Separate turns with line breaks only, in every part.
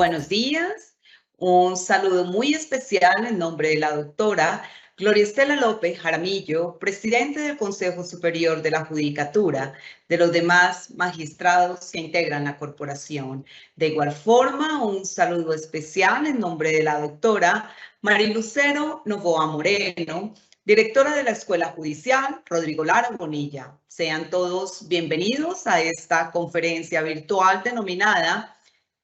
Buenos días. Un saludo muy especial en nombre de la doctora Gloria Estela López Jaramillo, presidente del Consejo Superior de la Judicatura, de los demás magistrados que integran la corporación. De igual forma, un saludo especial en nombre de la doctora Marilucero Novoa Moreno, directora de la Escuela Judicial Rodrigo Lara Bonilla. Sean todos bienvenidos a esta conferencia virtual denominada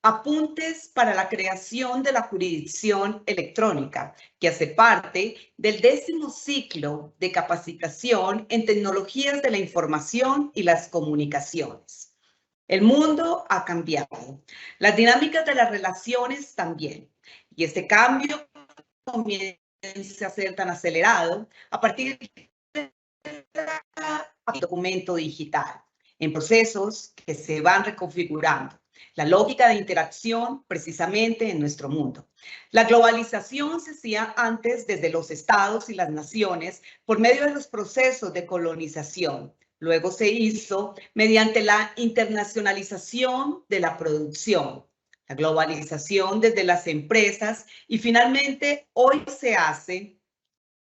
Apuntes para la creación de la jurisdicción electrónica, que hace parte del 10º ciclo de capacitación en tecnologías de la información y las comunicaciones. El mundo ha cambiado, las dinámicas de las relaciones también, y este cambio comienza a ser tan acelerado a partir del documento digital, en procesos que se van reconfigurando. La lógica de interacción precisamente en nuestro mundo. La globalización se hacía antes desde los estados y las naciones por medio de los procesos de colonización. Luego se hizo mediante la internacionalización de la producción, la globalización desde las empresas y finalmente hoy se hace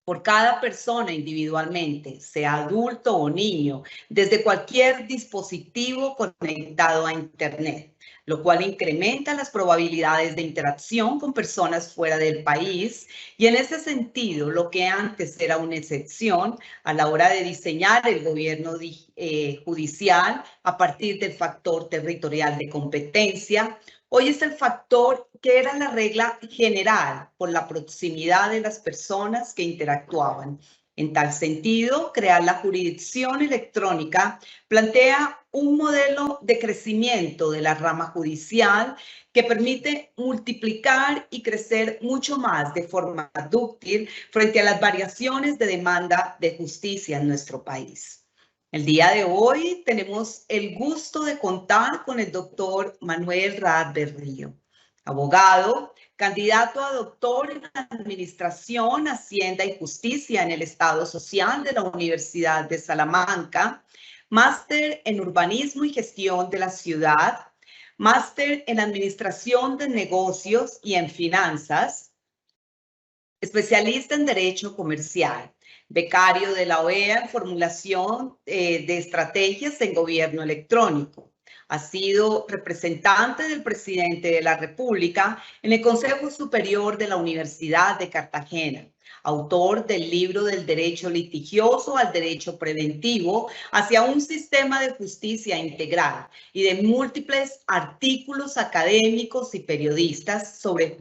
por cada persona individualmente, sea adulto o niño, desde cualquier dispositivo conectado a Internet, lo cual incrementa las probabilidades de interacción con personas fuera del país y en ese sentido, lo que antes era una excepción a la hora de diseñar el gobierno judicial a partir del factor territorial de competencia, hoy es el factor que era la regla general por la proximidad de las personas que interactuaban. En tal sentido, crear la jurisdicción electrónica plantea un modelo de crecimiento de la rama judicial que permite multiplicar y crecer mucho más de forma dúctil frente a las variaciones de demanda de justicia en nuestro país. El día de hoy tenemos el gusto de contar con el doctor Manuel Raad Berrío, abogado, candidato a doctor en Administración, Hacienda y Justicia en el Estado Social de la Universidad de Salamanca, máster en Urbanismo y Gestión de la Ciudad, máster en Administración de Negocios y en Finanzas, especialista en Derecho Comercial, becario de la OEA en formulación de estrategias en gobierno electrónico. Ha sido representante del presidente de la República en el Consejo Superior de la Universidad de Cartagena, autor del libro Del Derecho Litigioso al Derecho Preventivo hacia un sistema de justicia integral y de múltiples artículos académicos y periodísticos sobre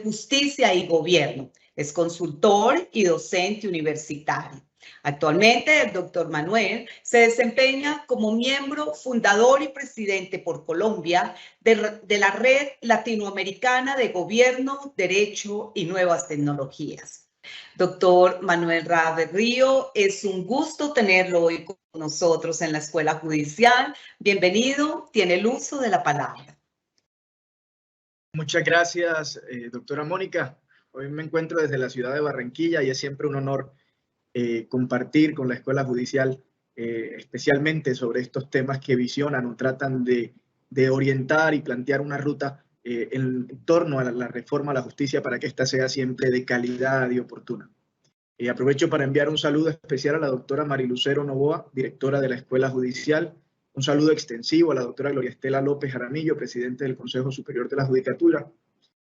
justicia y gobierno. Es consultor y docente universitario. Actualmente, el doctor Manuel se desempeña como miembro fundador y presidente por Colombia de la Red Latinoamericana de Gobierno, Derecho y Nuevas Tecnologías. Doctor Manuel Raad Berrío, es un gusto tenerlo hoy con nosotros en la Escuela Judicial. Bienvenido, tiene el uso de la palabra.
Muchas gracias, doctora Mónica. Hoy me encuentro desde la ciudad de Barranquilla y es siempre un honor compartir con la Escuela Judicial, especialmente sobre estos temas que visionan o tratan de orientar y plantear una ruta en torno a la reforma a la justicia para que ésta sea siempre de calidad y oportuna. Aprovecho para enviar un saludo especial a la doctora Marilucero Novoa, directora de la Escuela Judicial, un saludo extensivo a la doctora Gloria Estela López Jaramillo, presidente del Consejo Superior de la Judicatura,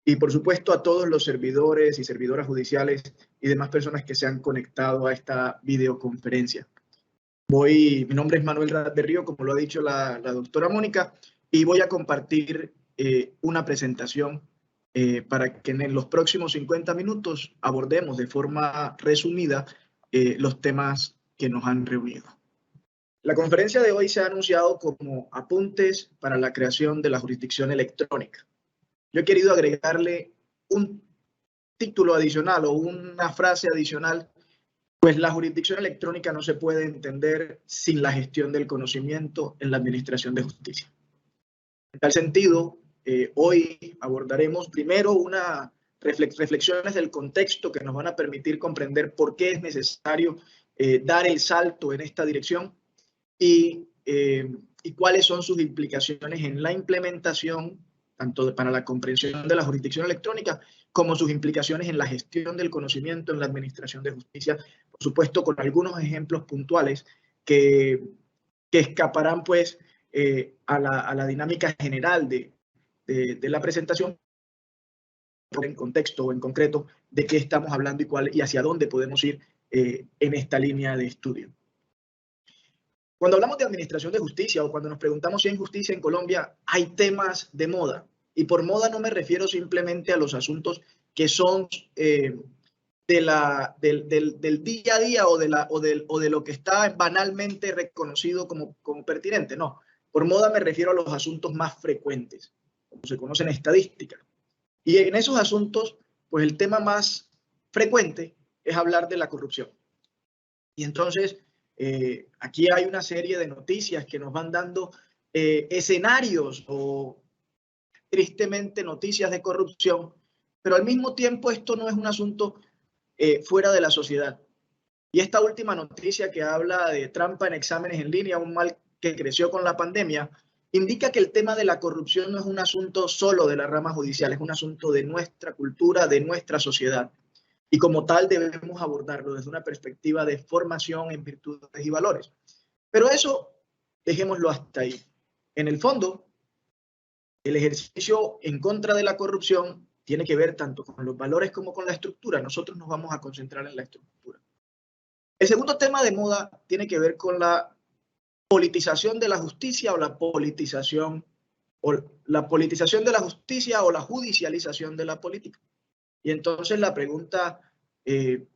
y por supuesto a todos los servidores y servidoras judiciales y demás personas que se han conectado a esta videoconferencia. Mi nombre es Manuel Raad Berrío, como lo ha dicho la doctora Mónica, y voy a compartir una presentación para que en los próximos 50 minutos abordemos de forma resumida los temas que nos han reunido. La conferencia de hoy se ha anunciado como Apuntes para la creación de la jurisdicción electrónica. Yo he querido agregarle un título adicional o una frase adicional, pues la jurisdicción electrónica no se puede entender sin la gestión del conocimiento en la administración de justicia. En tal sentido, hoy abordaremos primero unas reflexiones del contexto que nos van a permitir comprender por qué es necesario dar el salto en esta dirección y y cuáles son sus implicaciones en la implementación, tanto para la comprensión de la jurisdicción electrónica, como sus implicaciones en la gestión del conocimiento en la administración de justicia, por supuesto con algunos ejemplos puntuales que escaparán pues a la dinámica general de la presentación, en contexto o en concreto de qué estamos hablando y hacia dónde podemos ir en esta línea de estudio. Cuando hablamos de administración de justicia o cuando nos preguntamos si hay justicia en Colombia, hay temas de moda. Y por moda no me refiero simplemente a los asuntos que son del día a día o de lo que está banalmente reconocido como pertinente. No, por moda me refiero a los asuntos más frecuentes, como se conocen estadísticas. Y en esos asuntos, pues el tema más frecuente es hablar de la corrupción. Y entonces, aquí hay una serie de noticias que nos van dando escenarios o tristemente noticias de corrupción, pero al mismo tiempo esto no es un asunto fuera de la sociedad. Y esta última noticia que habla de trampa en exámenes en línea, un mal que creció con la pandemia, indica que el tema de la corrupción no es un asunto solo de la rama judicial, es un asunto de nuestra cultura, de nuestra sociedad. Y como tal debemos abordarlo desde una perspectiva de formación en virtudes y valores. Pero eso, dejémoslo hasta ahí. En el fondo, el ejercicio en contra de la corrupción tiene que ver tanto con los valores como con la estructura. Nosotros nos vamos a concentrar en la estructura. El segundo tema de moda tiene que ver con la politización de la justicia o la politización de la justicia o la judicialización de la política. Y entonces la pregunta que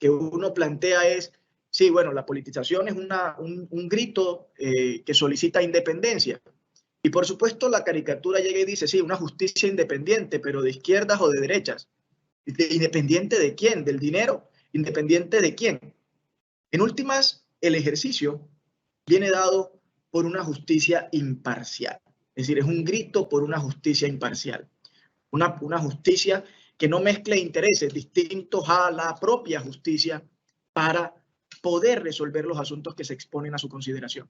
uno plantea es, sí, bueno, la politización es un grito que solicita independencia. Y por supuesto la caricatura llega y dice, sí, una justicia independiente, pero de izquierdas o de derechas. ¿Independiente de quién? ¿Del dinero? ¿Independiente de quién? En últimas, el ejercicio viene dado por una justicia imparcial. Es decir, es un grito por una justicia imparcial. Una justicia que no mezcle intereses distintos a la propia justicia para poder resolver los asuntos que se exponen a su consideración.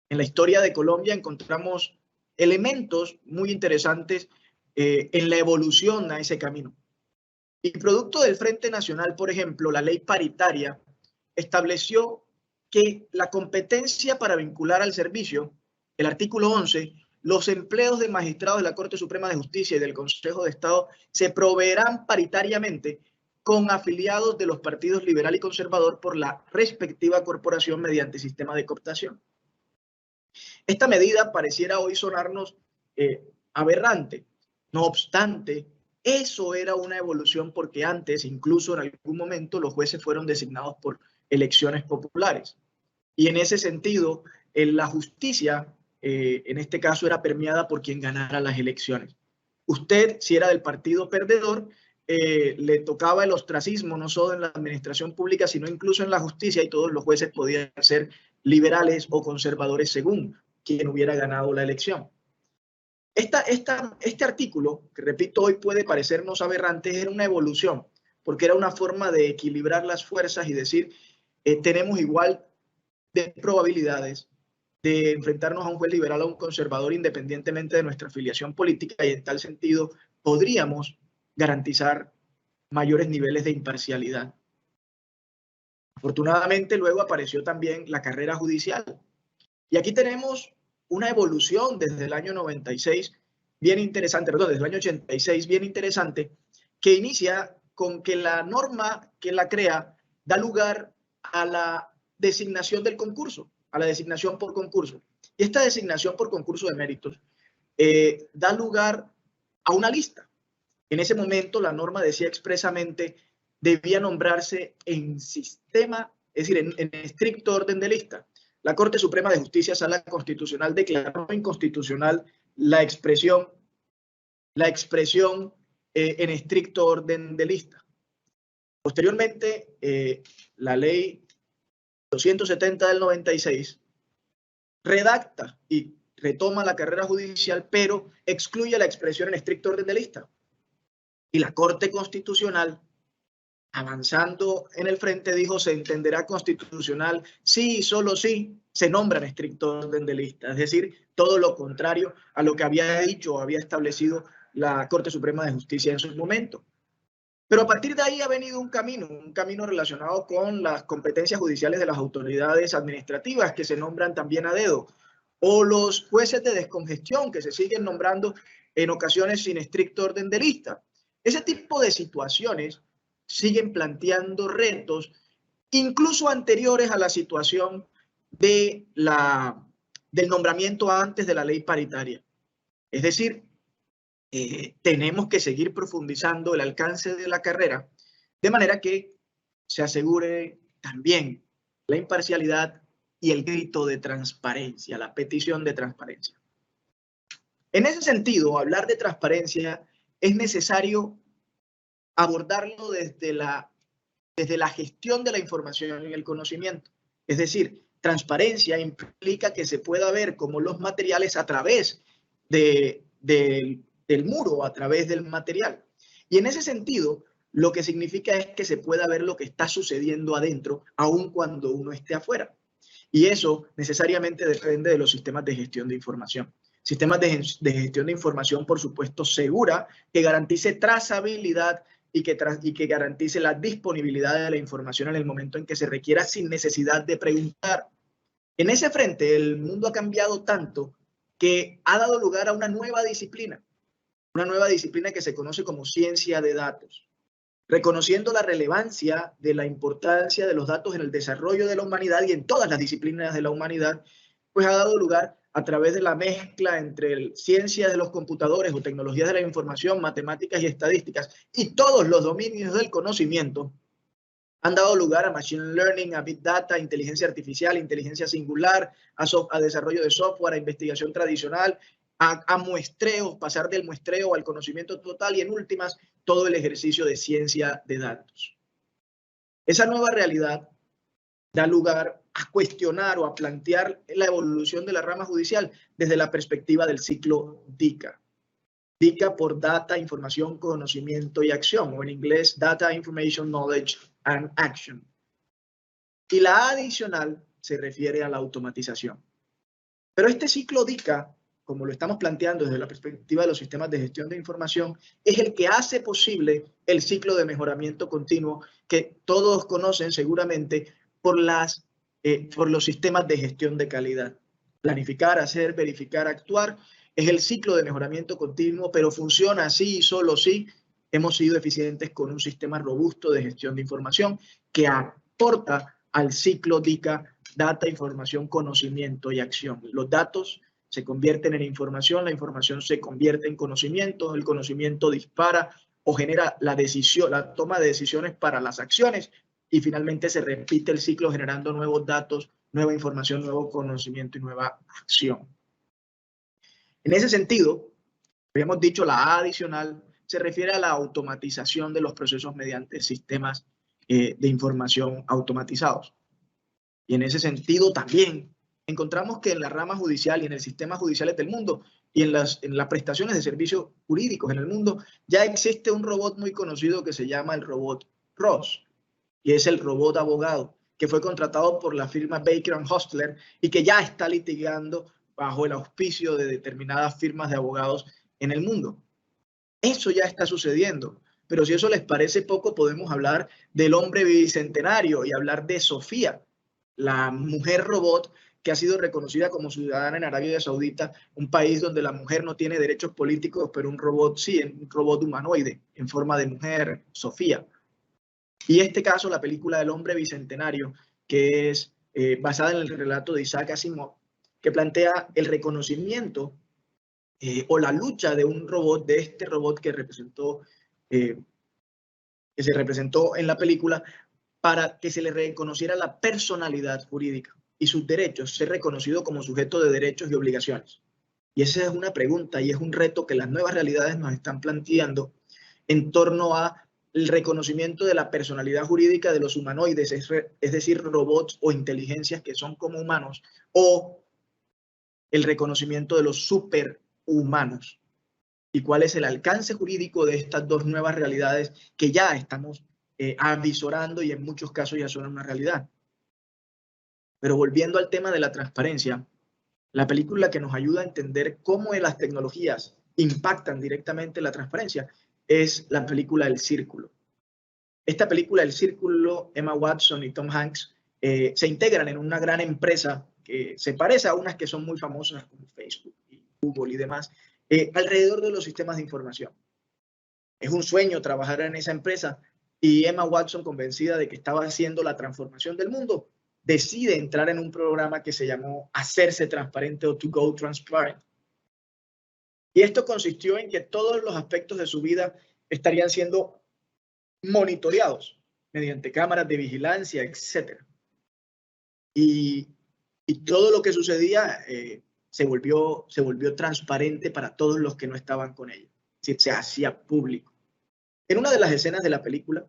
En la historia de Colombia encontramos elementos muy interesantes en la evolución a ese camino. Y producto del Frente Nacional, por ejemplo, la ley paritaria estableció que la competencia para vincular al servicio, el artículo 11, los empleos de magistrados de la Corte Suprema de Justicia y del Consejo de Estado se proveerán paritariamente con afiliados de los partidos liberal y conservador por la respectiva corporación mediante sistema de cooptación. Esta medida pareciera hoy sonarnos aberrante. No obstante, eso era una evolución porque antes, incluso en algún momento, los jueces fueron designados por elecciones populares. Y en ese sentido, la justicia, en este caso, era permeada por quien ganara las elecciones. Usted, si era del partido perdedor, le tocaba el ostracismo, no solo en la administración pública, sino incluso en la justicia, y todos los jueces podían ser liberales o conservadores según quien hubiera ganado la elección. Este artículo, que repito, hoy puede parecernos aberrante, era una evolución, porque era una forma de equilibrar las fuerzas y decir, tenemos igual de probabilidades de enfrentarnos a un juez liberal o a un conservador independientemente de nuestra afiliación política, y en tal sentido podríamos garantizar mayores niveles de imparcialidad. Afortunadamente luego apareció también la carrera judicial. Y aquí tenemos una evolución desde el año 96 bien interesante, perdón, desde el año 86 bien interesante, que inicia con que la norma que la crea da lugar a la designación del concurso, a la designación por concurso. Y esta designación por concurso de méritos da lugar a una lista. En ese momento la norma decía expresamente debía nombrarse en sistema, es decir, en estricto orden de lista. La Corte Suprema de Justicia, Sala Constitucional, declaró inconstitucional la expresión en estricto orden de lista. Posteriormente, la ley 270 del 96 redacta y retoma la carrera judicial, pero excluye la expresión en estricto orden de lista. Y la Corte Constitucional avanzando en el frente, dijo: se entenderá constitucional si y solo si se nombra en estricto orden de lista. Es decir, todo lo contrario a lo que había dicho o había establecido la Corte Suprema de Justicia en su momento. Pero a partir de ahí ha venido un camino relacionado con las competencias judiciales de las autoridades administrativas que se nombran también a dedo, o los jueces de descongestión que se siguen nombrando en ocasiones sin estricto orden de lista. Ese tipo de situaciones siguen planteando retos incluso anteriores a la situación del nombramiento antes de la ley paritaria. Es decir, tenemos que seguir profundizando el alcance de la carrera de manera que se asegure también la imparcialidad y el grito de transparencia, la petición de transparencia. En ese sentido, hablar de transparencia es necesario abordarlo desde la gestión de la información y el conocimiento. Es decir, transparencia implica que se pueda ver cómo los materiales a través del muro, a través del material. Y en ese sentido, lo que significa es que se pueda ver lo que está sucediendo adentro, aun cuando uno esté afuera. Y eso necesariamente depende de los sistemas de gestión de información. Sistemas de gestión de información, por supuesto, segura, que garantice trazabilidad y que garantice la disponibilidad de la información en el momento en que se requiera sin necesidad de preguntar. En ese frente, el mundo ha cambiado tanto que ha dado lugar a una nueva disciplina que se conoce como ciencia de datos, reconociendo la relevancia de la importancia de los datos en el desarrollo de la humanidad y en todas las disciplinas de la humanidad, pues ha dado lugar a través de la mezcla entre ciencias de los computadores o tecnologías de la información, matemáticas y estadísticas, y todos los dominios del conocimiento, han dado lugar a machine learning, a big data, inteligencia artificial, inteligencia singular, a desarrollo de software, a investigación tradicional, a muestreos, pasar del muestreo al conocimiento total y en últimas, todo el ejercicio de ciencia de datos. Esa nueva realidad da lugar a cuestionar o a plantear la evolución de la rama judicial desde la perspectiva del ciclo DICA. DICA por Data, Información, Conocimiento y Acción, o en inglés Data, Information, Knowledge and Action. Y la adicional se refiere a la automatización. Pero este ciclo DICA, como lo estamos planteando desde la perspectiva de los sistemas de gestión de información, es el que hace posible el ciclo de mejoramiento continuo que todos conocen seguramente por los sistemas de gestión de calidad. Planificar, hacer, verificar, actuar es el ciclo de mejoramiento continuo, pero funciona así y solo si hemos sido eficientes con un sistema robusto de gestión de información que aporta al ciclo DICA, data, información, conocimiento y acción. Los datos se convierten en información, la información se convierte en conocimiento, el conocimiento dispara o genera la toma de decisiones para las acciones y finalmente se repite el ciclo generando nuevos datos, nueva información, nuevo conocimiento y nueva acción. En ese sentido, habíamos dicho la A adicional se refiere a la automatización de los procesos mediante sistemas de información automatizados. Y en ese sentido también encontramos que en la rama judicial y en el sistema judicial del mundo y en las prestaciones de servicios jurídicos en el mundo ya existe un robot muy conocido que se llama el robot Ross y es el robot abogado que fue contratado por la firma Baker & Hostler y que ya está litigando bajo el auspicio de determinadas firmas de abogados en el mundo. Eso ya está sucediendo, pero si eso les parece poco, podemos hablar del hombre bicentenario y hablar de Sofía, la mujer robot que ha sido reconocida como ciudadana en Arabia Saudita, un país donde la mujer no tiene derechos políticos, pero un robot sí, un robot humanoide en forma de mujer, Sofía. Y este caso, la película del hombre bicentenario, que es basada en el relato de Isaac Asimov, que plantea el reconocimiento o la lucha de un robot, de este robot que se representó en la película, para que se le reconociera la personalidad jurídica y sus derechos, ser reconocido como sujeto de derechos y obligaciones. Y esa es una pregunta y es un reto que las nuevas realidades nos están planteando en torno a el reconocimiento de la personalidad jurídica de los humanoides, es decir, robots o inteligencias que son como humanos, o el reconocimiento de los superhumanos. ¿Y cuál es el alcance jurídico de estas dos nuevas realidades que ya estamos avisorando y en muchos casos ya son una realidad. Pero volviendo al tema de la transparencia, la película que nos ayuda a entender cómo las tecnologías impactan directamente la transparencia es la película El Círculo. Esta película, El Círculo, Emma Watson y Tom Hanks se integran en una gran empresa que se parece a unas que son muy famosas como Facebook y Google y demás, alrededor de los sistemas de información. Es un sueño trabajar en esa empresa y Emma Watson, convencida de que estaba haciendo la transformación del mundo, decide entrar en un programa que se llamó Hacerse Transparente o To Go Transparent. Y esto consistió en que todos los aspectos de su vida estarían siendo monitoreados mediante cámaras de vigilancia, etc. Y todo lo que sucedía se volvió transparente para todos los que no estaban con ella. Es decir, se hacía público. En una de las escenas de la película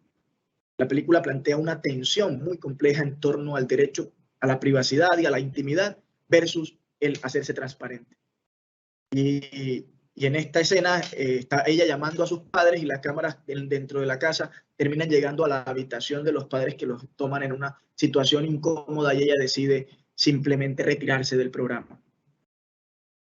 plantea una tensión muy compleja en torno al derecho a la privacidad y a la intimidad versus el hacerse transparente. Y en esta escena está ella llamando a sus padres y las cámaras dentro de la casa terminan llegando a la habitación de los padres que los toman en una situación incómoda y ella decide simplemente retirarse del programa.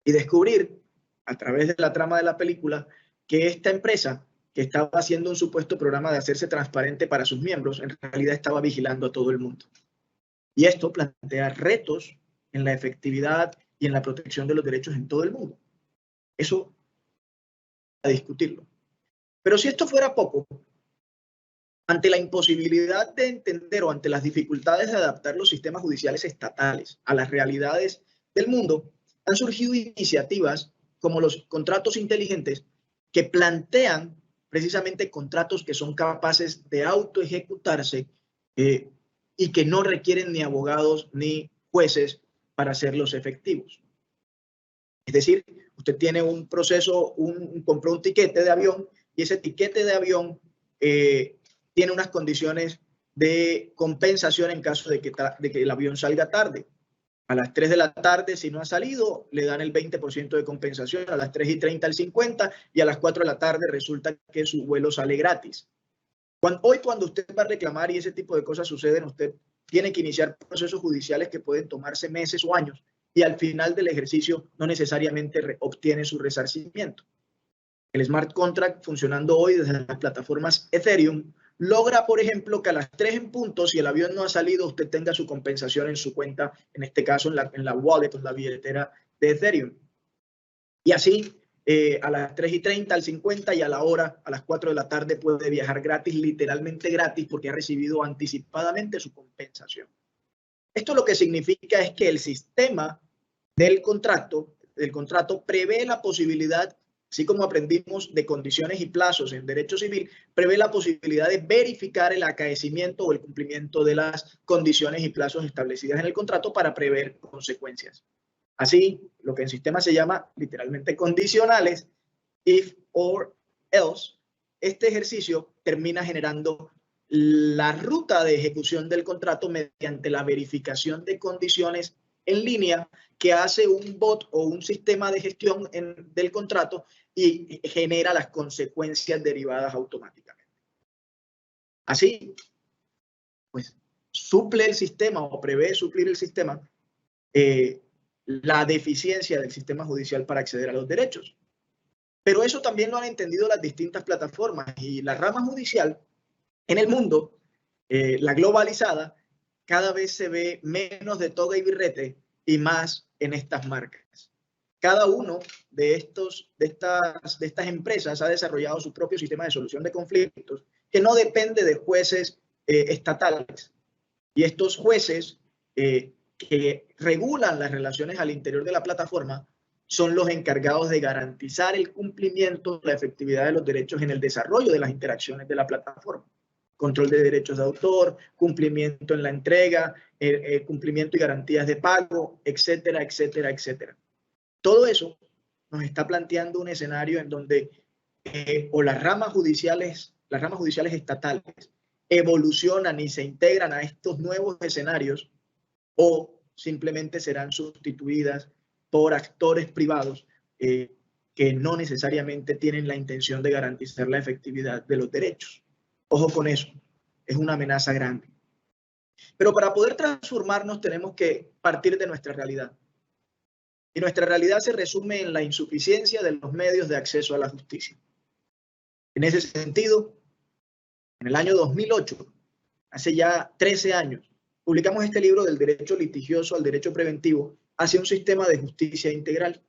Y descubrir, a través de la trama de la película, que esta empresa que estaba haciendo un supuesto programa de hacerse transparente para sus miembros, en realidad estaba vigilando a todo el mundo. Y esto plantea retos en la efectividad y en la protección de los derechos en todo el mundo. Eso a discutirlo. Pero si esto fuera poco, ante la imposibilidad de entender o ante las dificultades de adaptar los sistemas judiciales estatales a las realidades del mundo, han surgido iniciativas como los contratos inteligentes que plantean precisamente contratos que son capaces de autoejecutarse y que no requieren ni abogados ni jueces para hacerlos efectivos. Es decir, usted tiene un proceso, compró un tiquete de avión y ese tiquete de avión tiene unas condiciones de compensación en caso de que el avión salga tarde. A las 3 de la tarde, si no ha salido, le dan el 20% de compensación, a las 3:30 el 50% y a las 4 de la tarde resulta que su vuelo sale gratis. Hoy cuando usted va a reclamar y ese tipo de cosas suceden, usted tiene que iniciar procesos judiciales que pueden tomarse meses o años y al final del ejercicio no necesariamente obtiene su resarcimiento. El smart contract, funcionando hoy desde las plataformas Ethereum, logra, por ejemplo, que a las 3 en punto, si el avión no ha salido, usted tenga su compensación en su cuenta, en este caso en la wallet, en la billetera de Ethereum. Y así, a las 3:30, al 50 y a la hora, a las 4 de la tarde, puede viajar gratis, literalmente gratis, porque ha recibido anticipadamente su compensación. Esto lo que significa es que el sistema del contrato prevé la posibilidad, así como aprendimos de condiciones y plazos en derecho civil, prevé la posibilidad de verificar el acaecimiento o el cumplimiento de las condiciones y plazos establecidas en el contrato para prever consecuencias. Así, lo que en sistema se llama literalmente condicionales, if or else, este ejercicio termina generando la ruta de ejecución del contrato mediante la verificación de condiciones en línea que hace un bot o un sistema de gestión del contrato y genera las consecuencias derivadas automáticamente. Así, pues, suple el sistema o prevé suplir el sistema la deficiencia del sistema judicial para acceder a los derechos. Pero eso también lo han entendido las distintas plataformas y la rama judicial en el mundo, la globalizada, cada vez se ve menos de toga y birrete y más en estas marcas. Cada uno de estas empresas ha desarrollado su propio sistema de solución de conflictos que no depende de jueces estatales. Y estos jueces que regulan las relaciones al interior de la plataforma son los encargados de garantizar el cumplimiento, la efectividad de los derechos en el desarrollo de las interacciones de la plataforma. Control de derechos de autor, cumplimiento en la entrega, cumplimiento y garantías de pago, etcétera, etcétera, etcétera. Todo eso nos está planteando un escenario en donde o las ramas judiciales estatales evolucionan y se integran a estos nuevos escenarios o simplemente serán sustituidas por actores privados que no necesariamente tienen la intención de garantizar la efectividad de los derechos. Ojo con eso. es una amenaza grande. Pero para poder transformarnos tenemos que partir de nuestra realidad. Y nuestra realidad se resume en la insuficiencia de los medios de acceso a la justicia. En ese sentido, en el año 2008, hace ya 13 años, publicamos este libro del derecho litigioso al derecho preventivo hacia un sistema de justicia integral.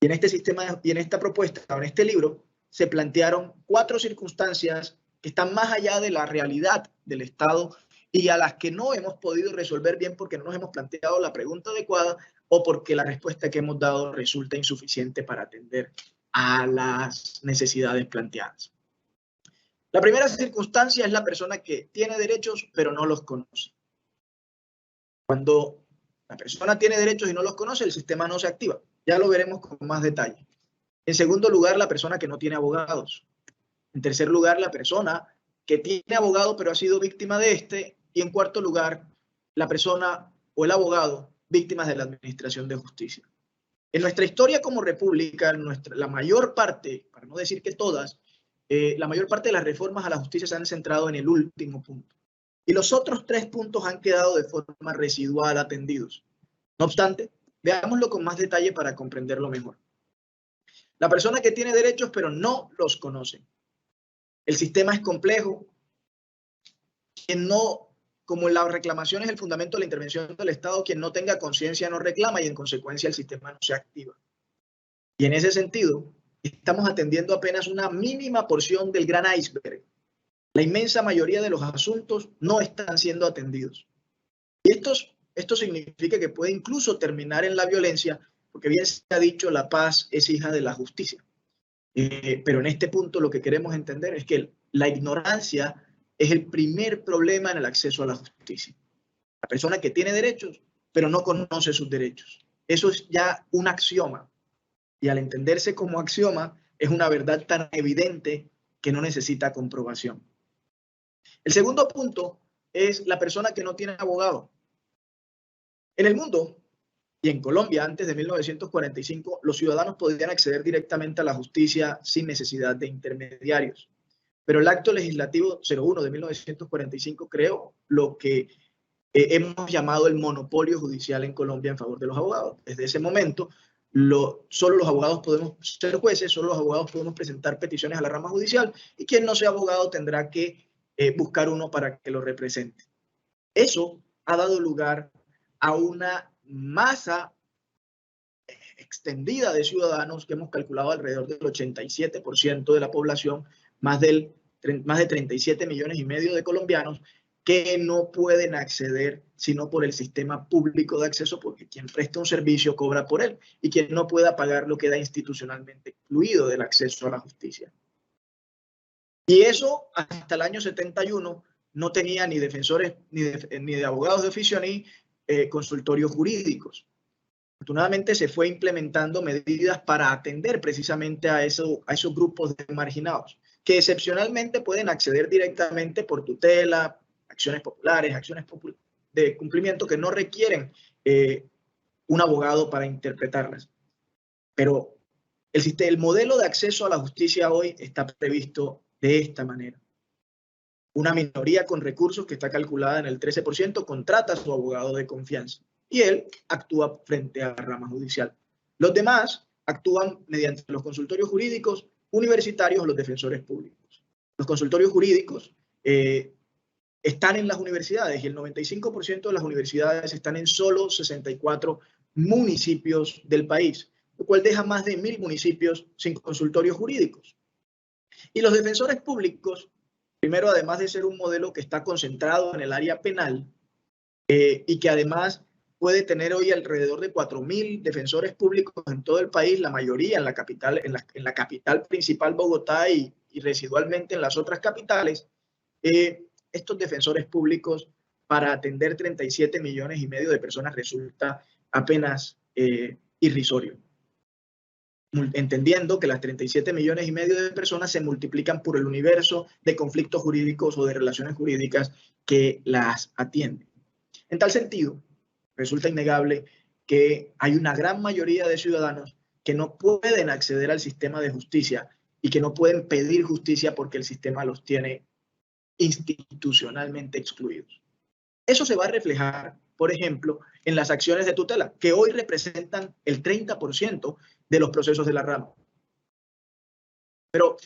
Y en este sistema, y en esta propuesta, en este libro, se plantearon 4 circunstancias que están más allá de la realidad del Estado y a las que no hemos podido resolver bien porque no nos hemos planteado la pregunta adecuada o porque la respuesta que hemos dado resulta insuficiente para atender a las necesidades planteadas. La primera circunstancia es la persona que tiene derechos pero no los conoce. Cuando la persona tiene derechos y no los conoce, el sistema no se activa. Ya lo veremos con más detalle. En segundo lugar, la persona que no tiene abogados. En tercer lugar, la persona que tiene abogado pero ha sido víctima de este. Y en cuarto lugar, la persona o el abogado víctimas de la administración de justicia. En nuestra historia como república, la mayor parte, para no decir que todas, la mayor parte de las reformas a la justicia se han centrado en el último punto. Y los otros 3 puntos han quedado de forma residual atendidos. No obstante, veámoslo con más detalle para comprenderlo mejor. La persona que tiene derechos pero no los conoce. El sistema es complejo. Quien no, como la reclamación es el fundamento de la intervención del Estado, quien no tenga conciencia no reclama y en consecuencia el sistema no se activa. Y en ese sentido, estamos atendiendo apenas una mínima porción del gran iceberg. La inmensa mayoría de los asuntos no están siendo atendidos. Y esto significa que puede incluso terminar en la violencia, porque bien se ha dicho, la paz es hija de la justicia. Pero en este punto lo que queremos entender es que la ignorancia es el primer problema en el acceso a la justicia. La persona que tiene derechos, pero no conoce sus derechos. Eso es ya un axioma. Y al entenderse como axioma, es una verdad tan evidente que no necesita comprobación. El segundo punto es la persona que no tiene abogado. En el mundo y en Colombia, antes de 1945, los ciudadanos podían acceder directamente a la justicia sin necesidad de intermediarios. Pero el Acto Legislativo 01 de 1945 creó lo que hemos llamado el monopolio judicial en Colombia en favor de los abogados. Desde ese momento, solo los abogados podemos ser jueces, solo los abogados podemos presentar peticiones a la rama judicial y quien no sea abogado tendrá que buscar uno para que lo represente. Eso ha dado lugar a una masa extendida de ciudadanos que hemos calculado alrededor del 87% de la población, más de 37 millones y medio de colombianos que no pueden acceder sino por el sistema público de acceso, porque quien presta un servicio cobra por él y quien no pueda pagarlo queda institucionalmente excluido del acceso a la justicia. Y eso hasta el año 71 no tenía ni defensores, ni de abogados de oficio, ni consultorios jurídicos. Afortunadamente se fue implementando medidas para atender precisamente a esos grupos de marginados, que excepcionalmente pueden acceder directamente por tutela, acciones populares, acciones de cumplimiento que no requieren un abogado para interpretarlas. Pero el modelo de acceso a la justicia hoy está previsto de esta manera. Una minoría con recursos que está calculada en el 13% contrata a su abogado de confianza y él actúa frente a la rama judicial. Los demás actúan mediante los consultorios jurídicos, universitarios o los defensores públicos. Los consultorios jurídicos están en las universidades y el 95% de las universidades están en solo 64 municipios del país, lo cual deja más de 1000 municipios sin consultorios jurídicos. Y los defensores públicos, primero, además de ser un modelo que está concentrado en el área penal y que además puede tener hoy alrededor de 4000 defensores públicos en todo el país, la mayoría en la capital, en la capital principal, Bogotá, y residualmente en las otras capitales, estos defensores públicos para atender 37 millones y medio de personas resulta apenas irrisorio. Entendiendo que las 37 millones y medio de personas se multiplican por el universo de conflictos jurídicos o de relaciones jurídicas que las atienden. En tal sentido, resulta innegable que hay una gran mayoría de ciudadanos que no pueden acceder al sistema de justicia y que no pueden pedir justicia porque el sistema los tiene institucionalmente excluidos. Eso se va a reflejar, por ejemplo, en las acciones de tutela, que hoy representan el 30% de los procesos de la rama. Pero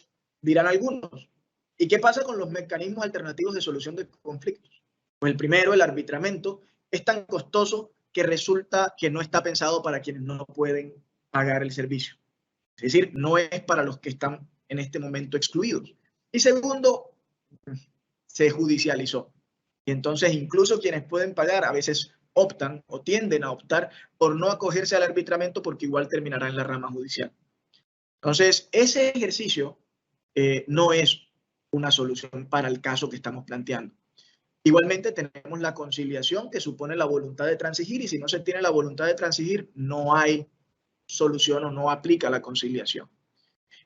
dirán algunos, ¿y qué pasa con los mecanismos alternativos de solución de conflictos? Pues el primero, el arbitramiento, es tan costoso que resulta que no está pensado para quienes no pueden pagar el servicio. Es decir, no es para los que están en este momento excluidos. Y segundo, se judicializó. Y entonces incluso quienes pueden pagar a veces optan o tienden a optar por no acogerse al arbitramiento porque igual terminará en la rama judicial. Entonces, ese ejercicio no es una solución para el caso que estamos planteando. Igualmente tenemos la conciliación, que supone la voluntad de transigir, y si no se tiene la voluntad de transigir, no hay solución o no aplica la conciliación.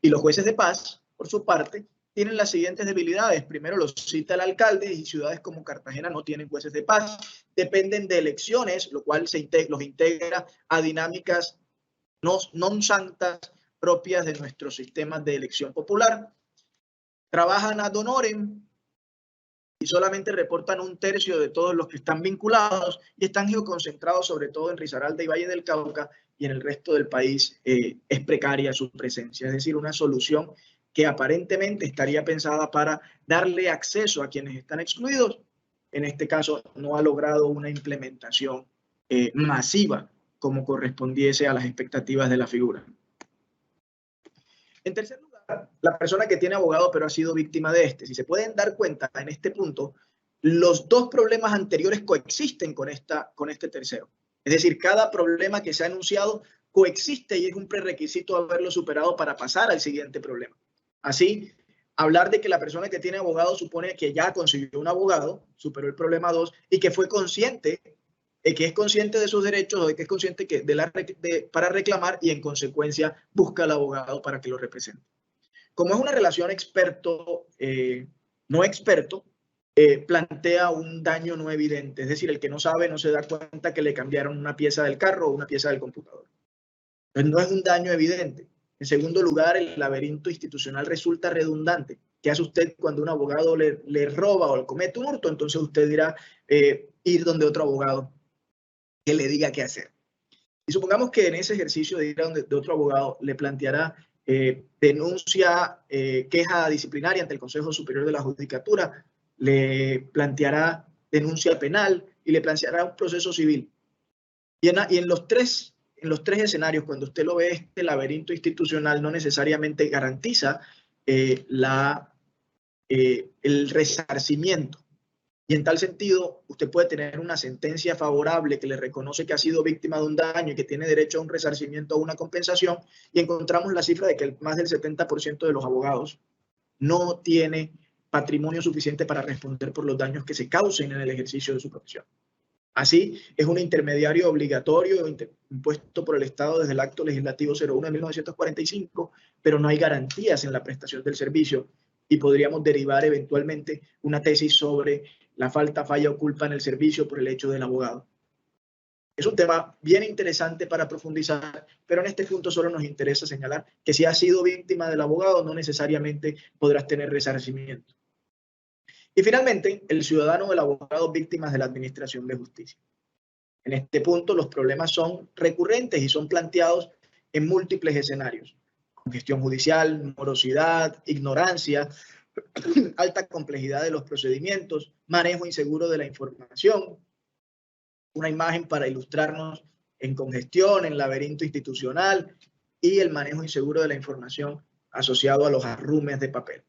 Y los jueces de paz, por su parte, tienen las siguientes debilidades. Primero, los cita el alcalde, y ciudades como Cartagena no tienen jueces de paz. Dependen de elecciones, lo cual los integra a dinámicas non santas propias de nuestros sistemas de elección popular. Trabajan ad honorem y solamente reportan 1/3 de todos los que están vinculados, y están geoconcentrados sobre todo en Risaralda y Valle del Cauca, y en el resto del país es precaria su presencia. Es decir, una solución que aparentemente estaría pensada para darle acceso a quienes están excluidos, en este caso no ha logrado una implementación masiva como correspondiese a las expectativas de la figura. En tercer lugar, la persona que tiene abogado pero ha sido víctima de este. Si se pueden dar cuenta en este punto, los dos problemas anteriores coexisten con este tercero. Es decir, cada problema que se ha anunciado coexiste y es un prerequisito haberlo superado para pasar al siguiente problema. Así, hablar de que la persona que tiene abogado supone que ya consiguió un abogado, superó el problema 2 y que fue consciente, que es consciente de sus derechos o de que es consciente para reclamar y en consecuencia busca al abogado para que lo represente. Como es una relación experto, no experto, plantea un daño no evidente, es decir, el que no sabe no se da cuenta que le cambiaron una pieza del carro o una pieza del computador. Entonces no es un daño evidente. En segundo lugar, el laberinto institucional resulta redundante. ¿Qué hace usted cuando un abogado le roba o le comete un hurto? Entonces usted dirá ir donde otro abogado que le diga qué hacer. Y supongamos que en ese ejercicio de ir a donde otro abogado le planteará denuncia, queja disciplinaria ante el Consejo Superior de la Judicatura, le planteará denuncia penal y le planteará un proceso civil. Y en los tres escenarios, cuando usted lo ve, este laberinto institucional no necesariamente garantiza el resarcimiento. Y en tal sentido, usted puede tener una sentencia favorable que le reconoce que ha sido víctima de un daño y que tiene derecho a un resarcimiento o una compensación, y encontramos la cifra de que más del 70% de los abogados no tiene patrimonio suficiente para responder por los daños que se causen en el ejercicio de su profesión. Así, es un intermediario obligatorio impuesto por el Estado desde el Acto Legislativo 01 de 1945, pero no hay garantías en la prestación del servicio y podríamos derivar eventualmente una tesis sobre la falta, falla o culpa en el servicio por el hecho del abogado. Es un tema bien interesante para profundizar, pero en este punto solo nos interesa señalar que si has sido víctima del abogado no necesariamente podrás tener resarcimiento. Y finalmente, el ciudadano o el abogado víctimas de la administración de justicia. En este punto, los problemas son recurrentes y son planteados en múltiples escenarios. Congestión judicial, morosidad, ignorancia, alta complejidad de los procedimientos, manejo inseguro de la información. Una imagen para ilustrarnos en congestión, en laberinto institucional y el manejo inseguro de la información asociado a los arrumes de papel.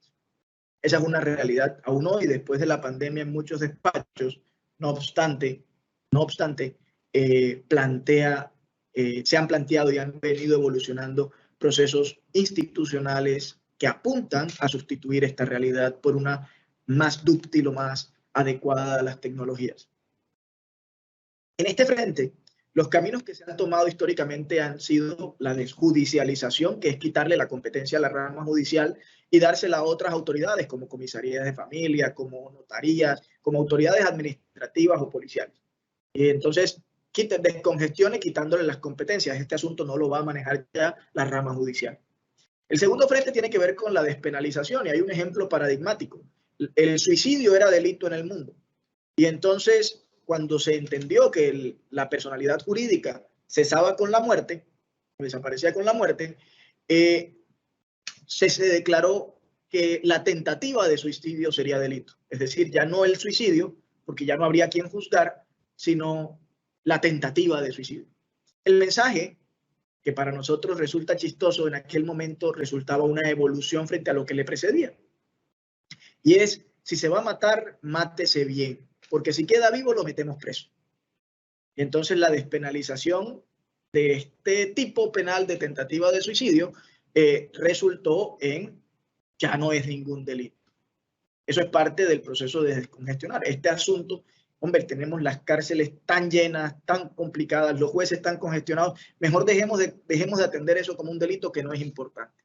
Esa es una realidad aún hoy, después de la pandemia en muchos despachos. No obstante, se han planteado y han venido evolucionando procesos institucionales que apuntan a sustituir esta realidad por una más dúctil o más adecuada a las tecnologías. En este frente, los caminos que se han tomado históricamente han sido la desjudicialización, que es quitarle la competencia a la rama judicial y dársela a otras autoridades, como comisarías de familia, como notarías, como autoridades administrativas o policiales. Y entonces, descongestione quitándole las competencias. Este asunto no lo va a manejar ya la rama judicial. El segundo frente tiene que ver con la despenalización, y hay un ejemplo paradigmático. el suicidio era delito en el mundo. Y entonces, cuando se entendió que la personalidad jurídica cesaba con la muerte, desaparecía con la muerte, se declaró que la tentativa de suicidio sería delito. Es decir, ya no el suicidio, porque ya no habría quien juzgar, sino la tentativa de suicidio. El mensaje, que para nosotros resulta chistoso, en aquel momento resultaba una evolución frente a lo que le precedía. Y es, si se va a matar, mátese bien, porque si queda vivo lo metemos preso. Y entonces la despenalización de este tipo penal de tentativa de suicidio resultó en ya no es ningún delito. Eso es parte del proceso de descongestionar. Este asunto, hombre, tenemos las cárceles tan llenas, tan complicadas, los jueces tan congestionados, mejor dejemos de atender eso como un delito que no es importante.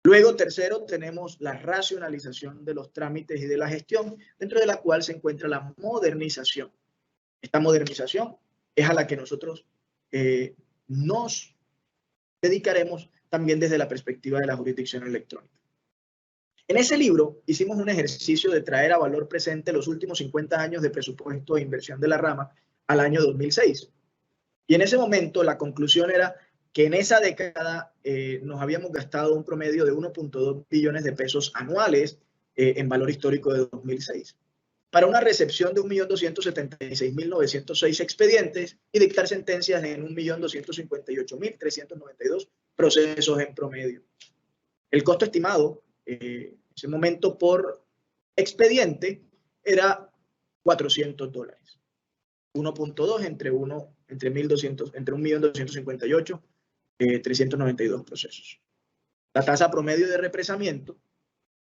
Luego, tercero, tenemos la racionalización de los trámites y de la gestión, dentro de la cual se encuentra la modernización. Esta modernización es a la que nosotros nos dedicaremos también desde la perspectiva de la jurisdicción electrónica. En ese libro hicimos un ejercicio de traer a valor presente los últimos 50 años de presupuesto e inversión de la rama al año 2006. Y en ese momento la conclusión era que en esa década nos habíamos gastado un promedio de 1.2 billones de pesos anuales en valor histórico de 2006, para una recepción de 1.276.906 expedientes y dictar sentencias en 1.258.392 procesos en promedio. El costo estimado en ese momento por expediente era $400. 1.2 entre 1.258.392 procesos. La tasa promedio de represamiento,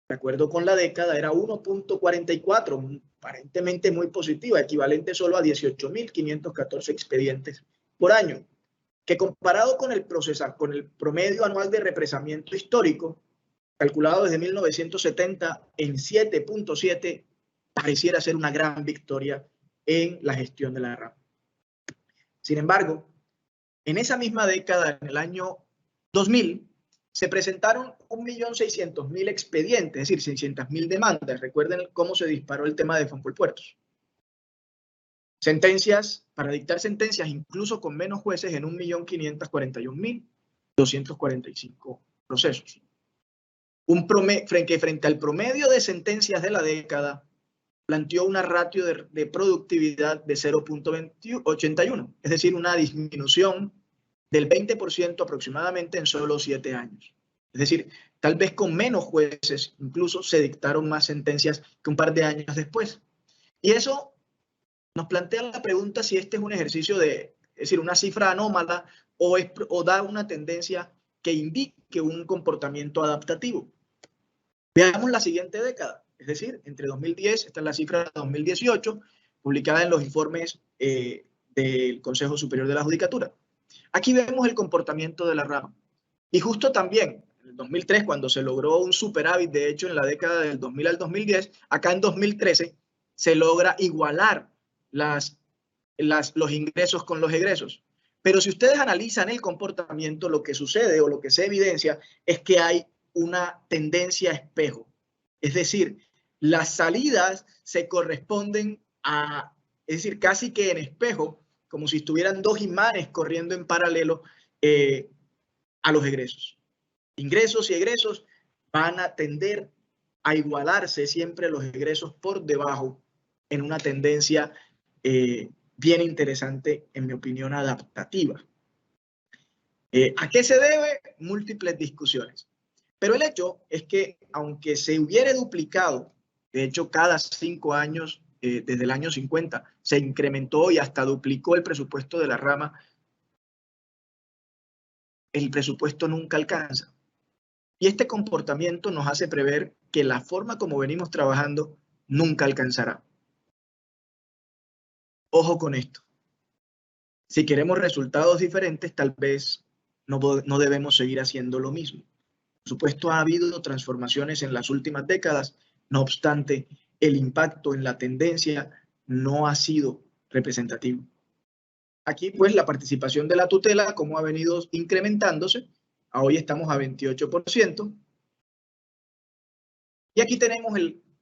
de acuerdo con la década, era 1.44, aparentemente muy positiva, equivalente solo a 18.514 expedientes por año, que comparado con el promedio anual de represamiento histórico, calculado desde 1970 en 7.7, pareciera ser una gran victoria en la gestión de la rama. Sin embargo, en esa misma década, en el año 2000, se presentaron 1.600.000 expedientes, es decir, 600.000 demandas. Recuerden cómo se disparó el tema de Foncolpuertos. Sentencias, para dictar sentencias, incluso con menos jueces, en 1.541.245 procesos. Frente al promedio de sentencias de la década, planteó una ratio de productividad de 0.81, es decir, una disminución del 20% aproximadamente en solo 7 años. Es decir, tal vez con menos jueces incluso se dictaron más sentencias que un par de años después. Y eso nos plantea la pregunta si este es un ejercicio es decir, una cifra anómala o da una tendencia que indique un comportamiento adaptativo. Veamos la siguiente década, es decir, entre 2010, esta es la cifra de 2018, publicada en los informes del Consejo Superior de la Judicatura. Aquí vemos el comportamiento de la rama. Y justo también, en el 2003, cuando se logró un superávit, de hecho, en la década del 2000 al 2010, acá en 2013 se logra igualar los ingresos con los egresos. Pero si ustedes analizan el comportamiento, lo que sucede o lo que se evidencia es que hay una tendencia a espejo. Es decir, las salidas se corresponden es decir, casi que en espejo, como si estuvieran dos imanes corriendo en paralelo a los egresos. Ingresos y egresos van a tender a igualarse siempre los egresos por debajo en una tendencia bien interesante, en mi opinión, adaptativa. ¿A qué se debe? Múltiples discusiones. Pero el hecho es que, aunque se hubiera duplicado, de hecho, cada 5 años, desde el año 50, se incrementó y hasta duplicó el presupuesto de la rama, el presupuesto nunca alcanza. Y este comportamiento nos hace prever que la forma como venimos trabajando nunca alcanzará. Ojo con esto. Si queremos resultados diferentes, tal vez no debemos seguir haciendo lo mismo. Por supuesto, ha habido transformaciones en las últimas décadas, no obstante, el impacto en la tendencia no ha sido representativo. Aquí, pues, la participación de la tutela, como ha venido incrementándose, hoy estamos a 28%. Y aquí tenemos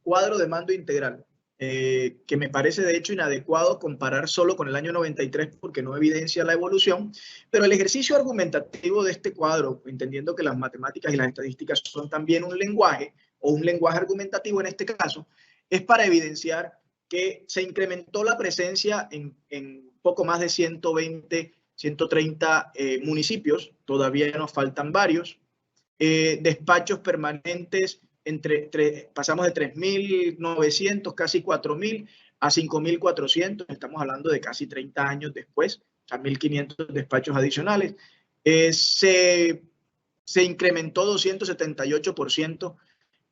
cuadro de mando integral, que me parece de hecho inadecuado comparar solo con el año 93 porque no evidencia la evolución, pero el ejercicio argumentativo de este cuadro, entendiendo que las matemáticas y las estadísticas son también un lenguaje, o un lenguaje argumentativo en este caso, es para evidenciar que se incrementó la presencia en poco más de 120, 130 municipios, todavía nos faltan varios, despachos permanentes, pasamos de 3.900, casi 4.000, a 5.400, estamos hablando de casi 30 años después, a 1.500 despachos adicionales. Se incrementó 278%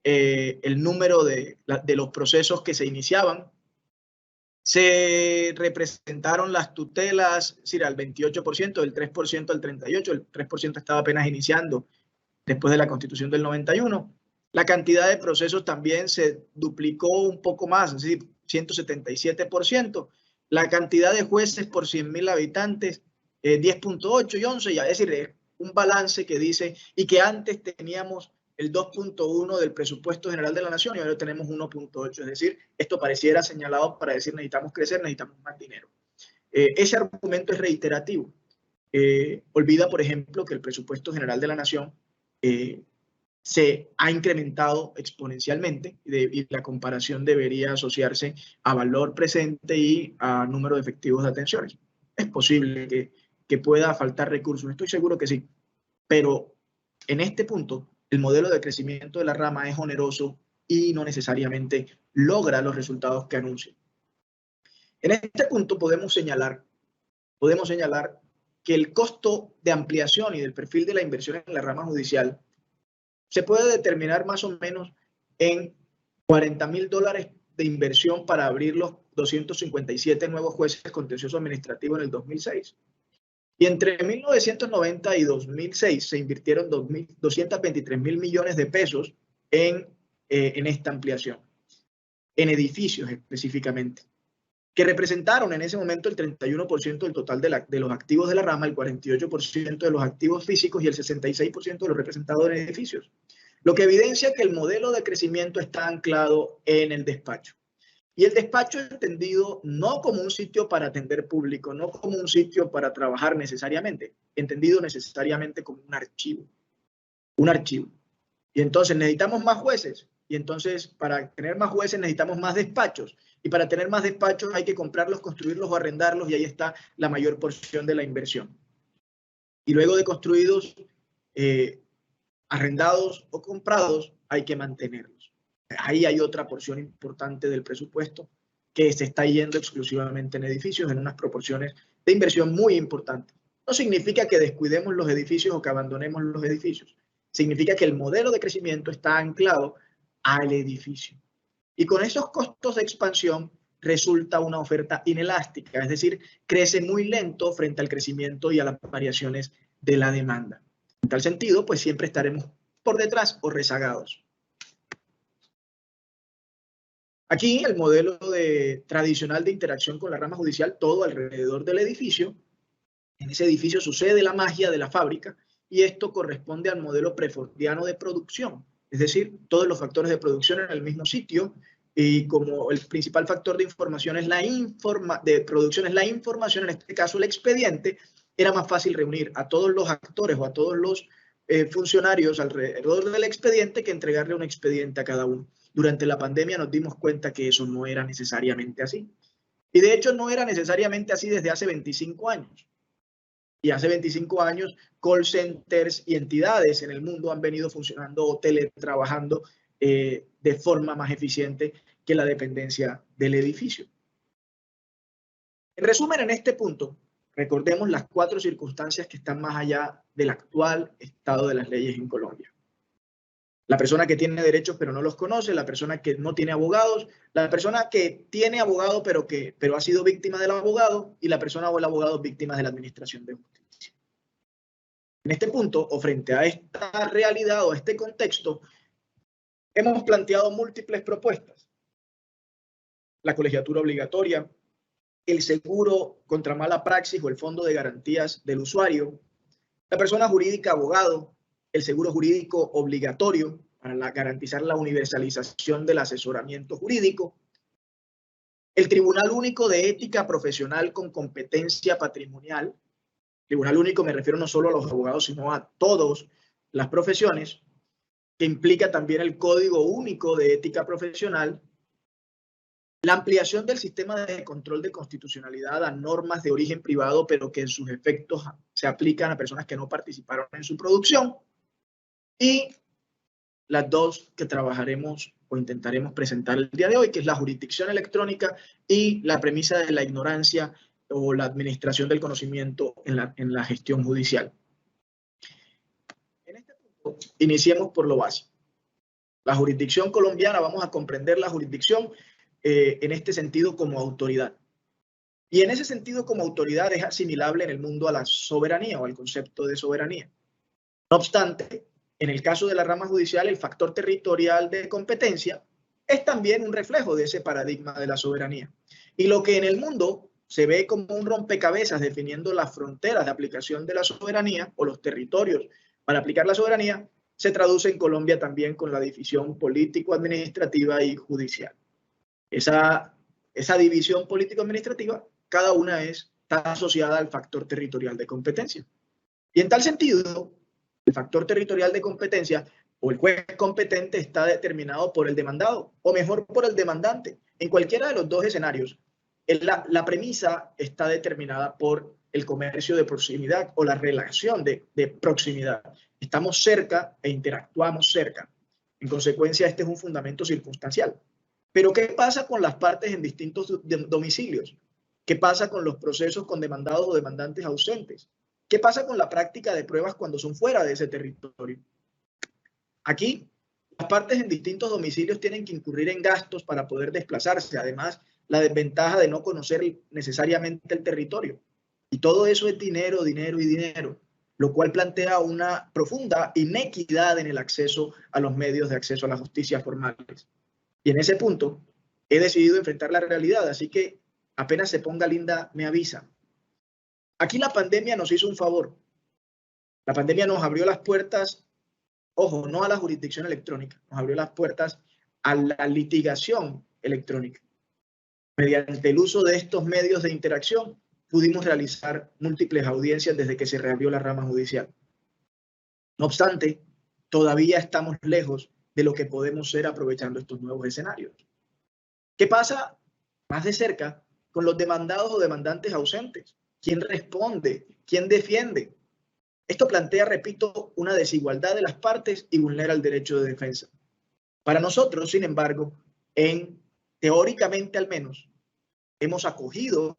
el número de los procesos que se iniciaban. Se representaron las tutelas, es decir, al 28%, del 3% al 38%, el 3% estaba apenas iniciando después de la Constitución del 91. La cantidad de procesos también se duplicó un poco más, es decir, 177%. La cantidad de jueces por 100.000 habitantes, 10.8 y 11, es decir, es un balance que dice, y que antes teníamos el 2.1 del presupuesto general de la nación y ahora tenemos 1.8, es decir, esto pareciera señalado para decir necesitamos crecer, necesitamos más dinero. Ese argumento es reiterativo. Olvida, por ejemplo, que el presupuesto general de la nación se ha incrementado exponencialmente y la comparación debería asociarse a valor presente y a número de efectivos de atenciones. Es posible que pueda faltar recursos, estoy seguro que sí, pero en este punto el modelo de crecimiento de la rama es oneroso y no necesariamente logra los resultados que anuncia. En este punto podemos señalar que el costo de ampliación y del perfil de la inversión en la rama judicial se puede determinar más o menos en $40.000 de inversión para abrir los 257 nuevos jueces contencioso administrativo en el 2006. Y entre 1990 y 2006 se invirtieron 223.000 millones de pesos en esta ampliación, en edificios específicamente, que representaron en ese momento el 31% del total de los activos de la rama, el 48% de los activos físicos y el 66% de los representados en edificios. Lo que evidencia que el modelo de crecimiento está anclado en el despacho. Y el despacho es entendido no como un sitio para atender público, no como un sitio para trabajar necesariamente, entendido necesariamente como un archivo. Un archivo. Y entonces necesitamos más jueces. Y entonces para tener más jueces necesitamos más despachos. Y para tener más despachos hay que comprarlos, construirlos o arrendarlos y ahí está la mayor porción de la inversión. Y luego de construidos, arrendados o comprados, hay que mantenerlos. Ahí hay otra porción importante del presupuesto que se está yendo exclusivamente en edificios en unas proporciones de inversión muy importantes. No significa que descuidemos los edificios o que abandonemos los edificios. Significa que el modelo de crecimiento está anclado al edificio. Y con esos costos de expansión resulta una oferta inelástica, es decir, crece muy lento frente al crecimiento y a las variaciones de la demanda. En tal sentido, pues siempre estaremos por detrás o rezagados. Aquí el modelo tradicional de interacción con la rama judicial, todo alrededor del edificio. En ese edificio sucede la magia de la fábrica y esto corresponde al modelo prefordiano de producción. Es decir, todos los factores de producción en el mismo sitio y como el principal factor de información es producción es la información, en este caso el expediente, era más fácil reunir a todos los actores o a todos los funcionarios alrededor del expediente que entregarle un expediente a cada uno. Durante la pandemia nos dimos cuenta que eso no era necesariamente así. Y de hecho no era necesariamente así desde hace 25 años. Y hace 25 años, call centers y entidades en el mundo han venido funcionando o teletrabajando de forma más eficiente que la dependencia del edificio. En resumen, en este punto, recordemos las 4 circunstancias que están más allá del actual estado de las leyes en Colombia. La persona que tiene derechos pero no los conoce, la persona que no tiene abogados, la persona que tiene abogado pero ha sido víctima del abogado y la persona o el abogado víctima de la administración de justicia. En este punto, o frente a esta realidad o a este contexto, hemos planteado múltiples propuestas. La colegiatura obligatoria, el seguro contra mala praxis o el fondo de garantías del usuario, la persona jurídica abogado, el seguro jurídico obligatorio, para garantizar la universalización del asesoramiento jurídico, el Tribunal Único de Ética Profesional con competencia patrimonial. Tribunal Único me refiero no solo a los abogados, sino a todas las profesiones, que implica también el Código Único de Ética Profesional, la ampliación del sistema de control de constitucionalidad a normas de origen privado, pero que en sus efectos se aplican a personas que no participaron en su producción, y las dos que trabajaremos o intentaremos presentar el día de hoy, que es la jurisdicción electrónica y la premisa de la ignorancia o la administración del conocimiento en la gestión judicial. En este punto, iniciemos por lo básico. La jurisdicción colombiana, vamos a comprender la jurisdicción en este sentido como autoridad. Y en ese sentido como autoridad es asimilable en el mundo a la soberanía o al concepto de soberanía. No obstante, en el caso de la rama judicial, el factor territorial de competencia es también un reflejo de ese paradigma de la soberanía. Y lo que en el mundo se ve como un rompecabezas definiendo las fronteras de aplicación de la soberanía o los territorios para aplicar la soberanía, se traduce en Colombia también con la división político-administrativa y judicial. Esa división político-administrativa, cada una está asociada al factor territorial de competencia. Y en tal sentido, el factor territorial de competencia o el juez competente está determinado por el demandado, o mejor por el demandante. En cualquiera de los dos escenarios, la premisa está determinada por el comercio de proximidad o la relación de proximidad. Estamos cerca e interactuamos cerca. En consecuencia, este es un fundamento circunstancial. Pero ¿qué pasa con las partes en distintos domicilios? ¿Qué pasa con los procesos con demandados o demandantes ausentes? ¿Qué pasa con la práctica de pruebas cuando son fuera de ese territorio? Aquí, las partes en distintos domicilios tienen que incurrir en gastos para poder desplazarse. Además, la desventaja de no conocer necesariamente el territorio. Y todo eso es dinero, dinero y dinero, lo cual plantea una profunda inequidad en el acceso a los medios de acceso a la justicia formales. Y en ese punto he decidido enfrentar la realidad, así que apenas se ponga linda, me avisa. Aquí la pandemia nos hizo un favor. La pandemia nos abrió las puertas, ojo, no a la jurisdicción electrónica, nos abrió las puertas a la litigación electrónica. Mediante el uso de estos medios de interacción, pudimos realizar múltiples audiencias desde que se reabrió la rama judicial. No obstante, todavía estamos lejos de lo que podemos ser aprovechando estos nuevos escenarios. ¿Qué pasa más de cerca con los demandados o demandantes ausentes? ¿Quién responde? ¿Quién defiende? Esto plantea, repito, una desigualdad de las partes y vulnera el derecho de defensa. Para nosotros, sin embargo, teóricamente al menos, hemos acogido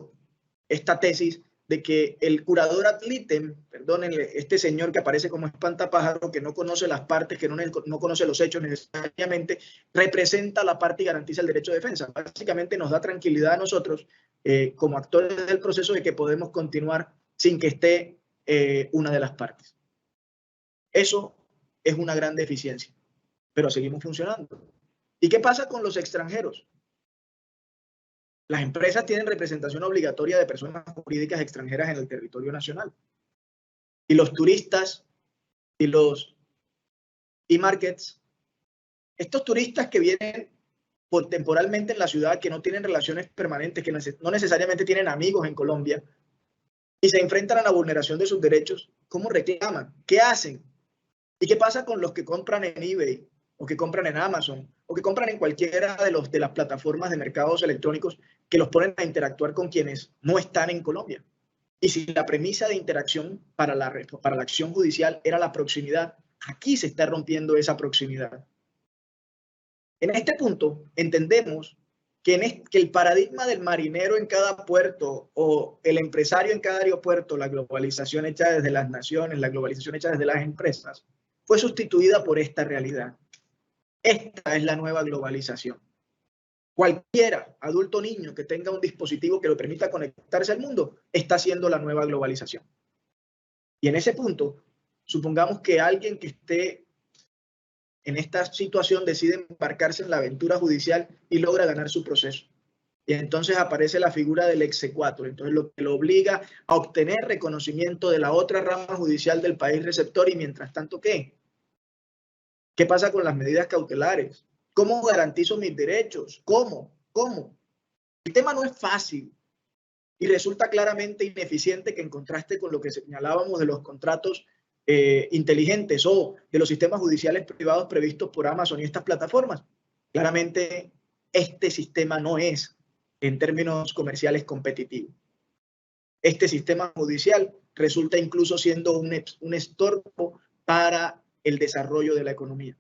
esta tesis de que el curador ad litem, perdónenle, este señor que aparece como espantapájaro, que no conoce las partes, que no conoce los hechos necesariamente, representa la parte y garantiza el derecho de defensa. Básicamente nos da tranquilidad a nosotros, como actores del proceso, de que podemos continuar sin que esté una de las partes. Eso es una gran deficiencia, pero seguimos funcionando. ¿Y qué pasa con los extranjeros? Las empresas tienen representación obligatoria de personas jurídicas extranjeras en el territorio nacional. Y los turistas y los e-markets, estos turistas que vienen temporalmente en la ciudad, que no tienen relaciones permanentes, que no necesariamente tienen amigos en Colombia, y se enfrentan a la vulneración de sus derechos, ¿cómo reclaman? ¿Qué hacen? ¿Y qué pasa con los que compran en eBay, o que compran en Amazon, o que compran en cualquiera de las plataformas de mercados electrónicos que los ponen a interactuar con quienes no están en Colombia? Y si la premisa de interacción para la acción judicial era la proximidad, aquí se está rompiendo esa proximidad. En este punto entendemos que el paradigma del marinero en cada puerto o el empresario en cada aeropuerto, la globalización hecha desde las naciones, la globalización hecha desde las empresas, fue sustituida por esta realidad. Esta es la nueva globalización. Cualquiera, adulto o niño, que tenga un dispositivo que lo permita conectarse al mundo, está haciendo la nueva globalización. Y en ese punto, supongamos que alguien que esté en esta situación decide embarcarse en la aventura judicial y logra ganar su proceso. Y entonces aparece la figura del exequatur, entonces lo que lo obliga a obtener reconocimiento de la otra rama judicial del país receptor, y mientras tanto, ¿qué? ¿Qué pasa con las medidas cautelares? ¿Cómo garantizo mis derechos? ¿Cómo? El tema no es fácil y resulta claramente ineficiente, que en contraste con lo que señalábamos de los contratos inteligentes o de los sistemas judiciales privados previstos por Amazon y estas plataformas. Claramente, este sistema no es, en términos comerciales, competitivo. Este sistema judicial resulta incluso siendo un estorbo para el desarrollo de la economía.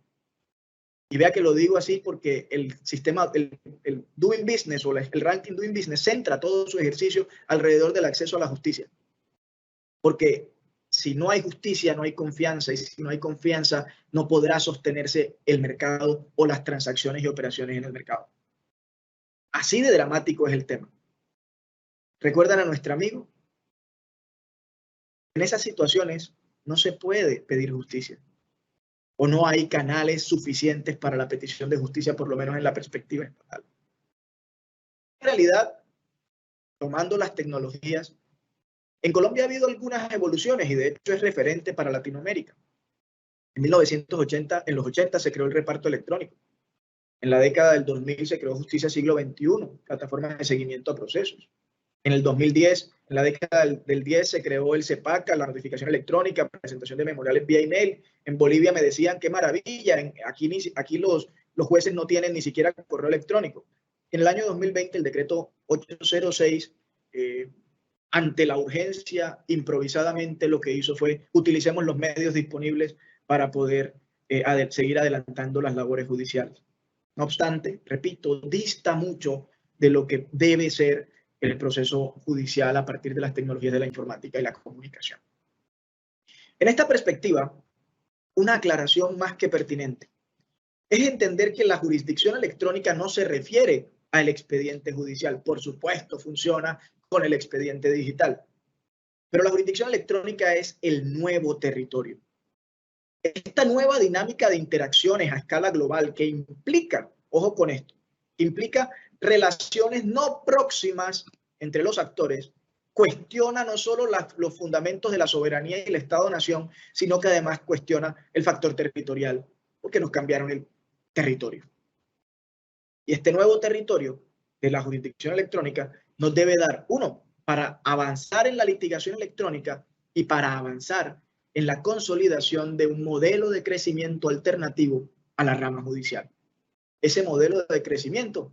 Y vea que lo digo así porque el sistema, el Doing Business o el ranking Doing Business centra todo su ejercicio alrededor del acceso a la justicia. Porque si no hay justicia, no hay confianza, y si no hay confianza, no podrá sostenerse el mercado o las transacciones y operaciones en el mercado. Así de dramático es el tema. ¿Recuerdan a nuestro amigo? En esas situaciones no se puede pedir justicia, o no hay canales suficientes para la petición de justicia, por lo menos en la perspectiva estatal. En realidad, tomando las tecnologías, en Colombia ha habido algunas evoluciones y de hecho es referente para Latinoamérica. En 1980, en los 80 se creó el reparto electrónico. En la década del 2000 se creó Justicia Siglo XXI, plataforma de seguimiento a procesos. En el 2010, en la década del 10, se creó el CEPACA, la notificación electrónica, presentación de memoriales vía email. En Bolivia me decían, qué maravilla, aquí los jueces no tienen ni siquiera correo electrónico. En el año 2020, el decreto 806, ante la urgencia, improvisadamente lo que hizo fue utilicemos los medios disponibles para poder seguir adelantando las labores judiciales. No obstante, repito, dista mucho de lo que debe ser el proceso judicial a partir de las tecnologías de la informática y la comunicación. En esta perspectiva, una aclaración más que pertinente es entender que la jurisdicción electrónica no se refiere al expediente judicial. Por supuesto, funciona con el expediente digital, pero la jurisdicción electrónica es el nuevo territorio. Esta nueva dinámica de interacciones a escala global que implica, ojo con esto, implica relaciones no próximas entre los actores, cuestiona no solo los fundamentos de la soberanía y el Estado-nación, sino que además cuestiona el factor territorial, porque nos cambiaron el territorio. Y este nuevo territorio de la jurisdicción electrónica nos debe dar, uno, para avanzar en la litigación electrónica y para avanzar en la consolidación de un modelo de crecimiento alternativo a la rama judicial. Ese modelo de crecimiento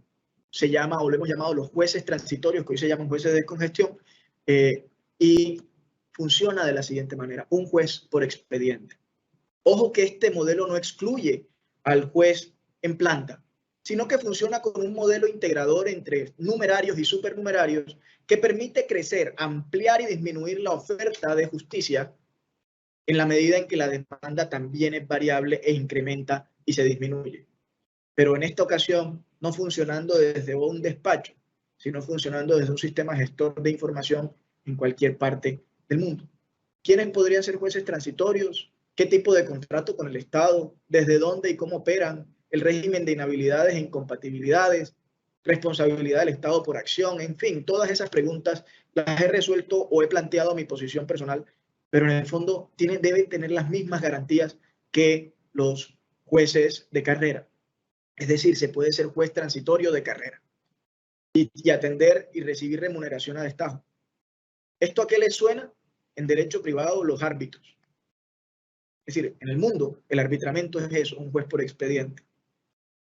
se llama, o lo hemos llamado, los jueces transitorios, que hoy se llaman jueces de congestión, y funciona de la siguiente manera: un juez por expediente. Ojo que este modelo no excluye al juez en planta, sino que funciona con un modelo integrador entre numerarios y supernumerarios que permite crecer, ampliar y disminuir la oferta de justicia en la medida en que la demanda también es variable e incrementa y se disminuye. Pero en esta ocasión, no funcionando desde un despacho, sino funcionando desde un sistema gestor de información en cualquier parte del mundo. ¿Quiénes podrían ser jueces transitorios? ¿Qué tipo de contrato con el Estado? ¿Desde dónde y cómo operan? El régimen de inhabilidades e incompatibilidades, responsabilidad del Estado por acción, en fin, todas esas preguntas las he resuelto o he planteado mi posición personal, pero en el fondo debe tener las mismas garantías que los jueces de carrera. Es decir, se puede ser juez transitorio de carrera y atender y recibir remuneración a destajo. ¿Esto a qué les suena? En derecho privado, los árbitros. Es decir, en el mundo, el arbitramiento es eso, un juez por expediente.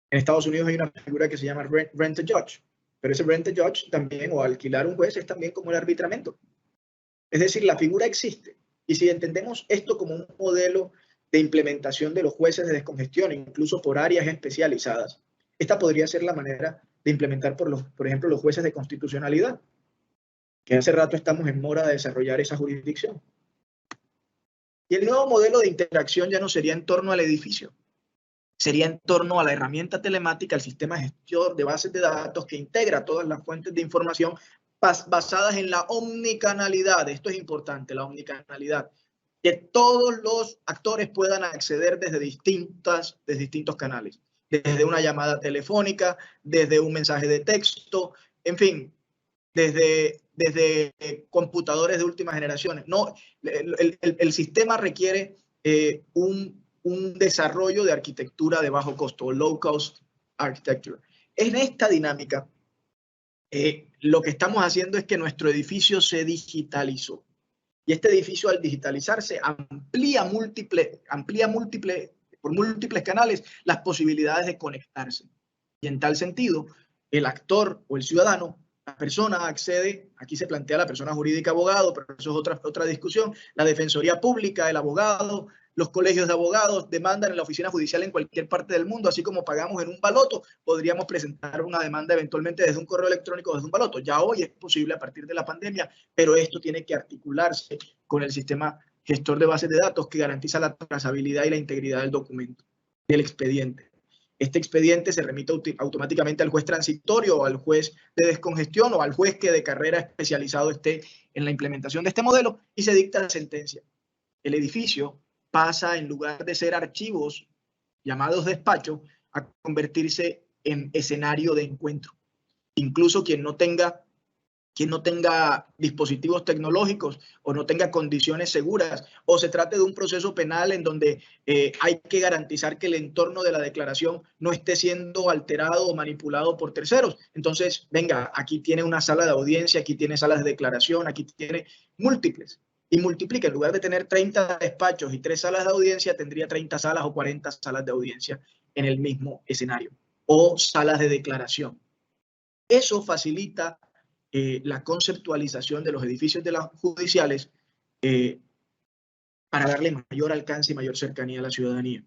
En Estados Unidos hay una figura que se llama rent a judge, pero ese rent a judge también, o alquilar un juez, es también como el arbitramiento. Es decir, la figura existe. Y si entendemos esto como un modelo de implementación de los jueces de descongestión, incluso por áreas especializadas, esta podría ser la manera de implementar, por ejemplo, los jueces de constitucionalidad, que hace rato estamos en mora de desarrollar esa jurisdicción. Y el nuevo modelo de interacción ya no sería en torno al edificio, sería en torno a la herramienta telemática, el sistema gestor de bases de datos que integra todas las fuentes de información basadas en la omnicanalidad. Esto es importante, la omnicanalidad. Que todos los actores puedan acceder desde distintos canales. Desde una llamada telefónica, desde un mensaje de texto, en fin, desde computadores de última generación. No, el sistema requiere un un desarrollo de arquitectura de bajo costo, o low cost architecture. En esta dinámica, lo que estamos haciendo es que nuestro edificio se digitalizó. Y este edificio, al digitalizarse, amplía por múltiples canales las posibilidades de conectarse. Y en tal sentido, el actor o el ciudadano, la persona accede, aquí se plantea la persona jurídica abogado, pero eso es otra discusión, la defensoría pública, el abogado, los colegios de abogados demandan en la oficina judicial en cualquier parte del mundo, así como pagamos en un baloto, podríamos presentar una demanda eventualmente desde un correo electrónico o desde un baloto. Ya hoy es posible a partir de la pandemia, pero esto tiene que articularse con el sistema gestor de bases de datos que garantiza la trazabilidad y la integridad del documento, del expediente. Este expediente se remite automáticamente al juez transitorio o al juez de descongestión o al juez que de carrera especializado esté en la implementación de este modelo y se dicta la sentencia. El edificio pasa, en lugar de ser archivos llamados despachos, a convertirse en escenario de encuentro. Incluso quien no tenga dispositivos tecnológicos o no tenga condiciones seguras, o se trate de un proceso penal en donde hay que garantizar que el entorno de la declaración no esté siendo alterado o manipulado por terceros. Entonces, venga, aquí tiene una sala de audiencia, aquí tiene salas de declaración, aquí tiene múltiples. Y multiplica, en lugar de tener 30 despachos y 3 salas de audiencia, tendría 30 salas o 40 salas de audiencia en el mismo escenario, o salas de declaración. Eso facilita la conceptualización de los edificios de las judiciales para darle mayor alcance y mayor cercanía a la ciudadanía.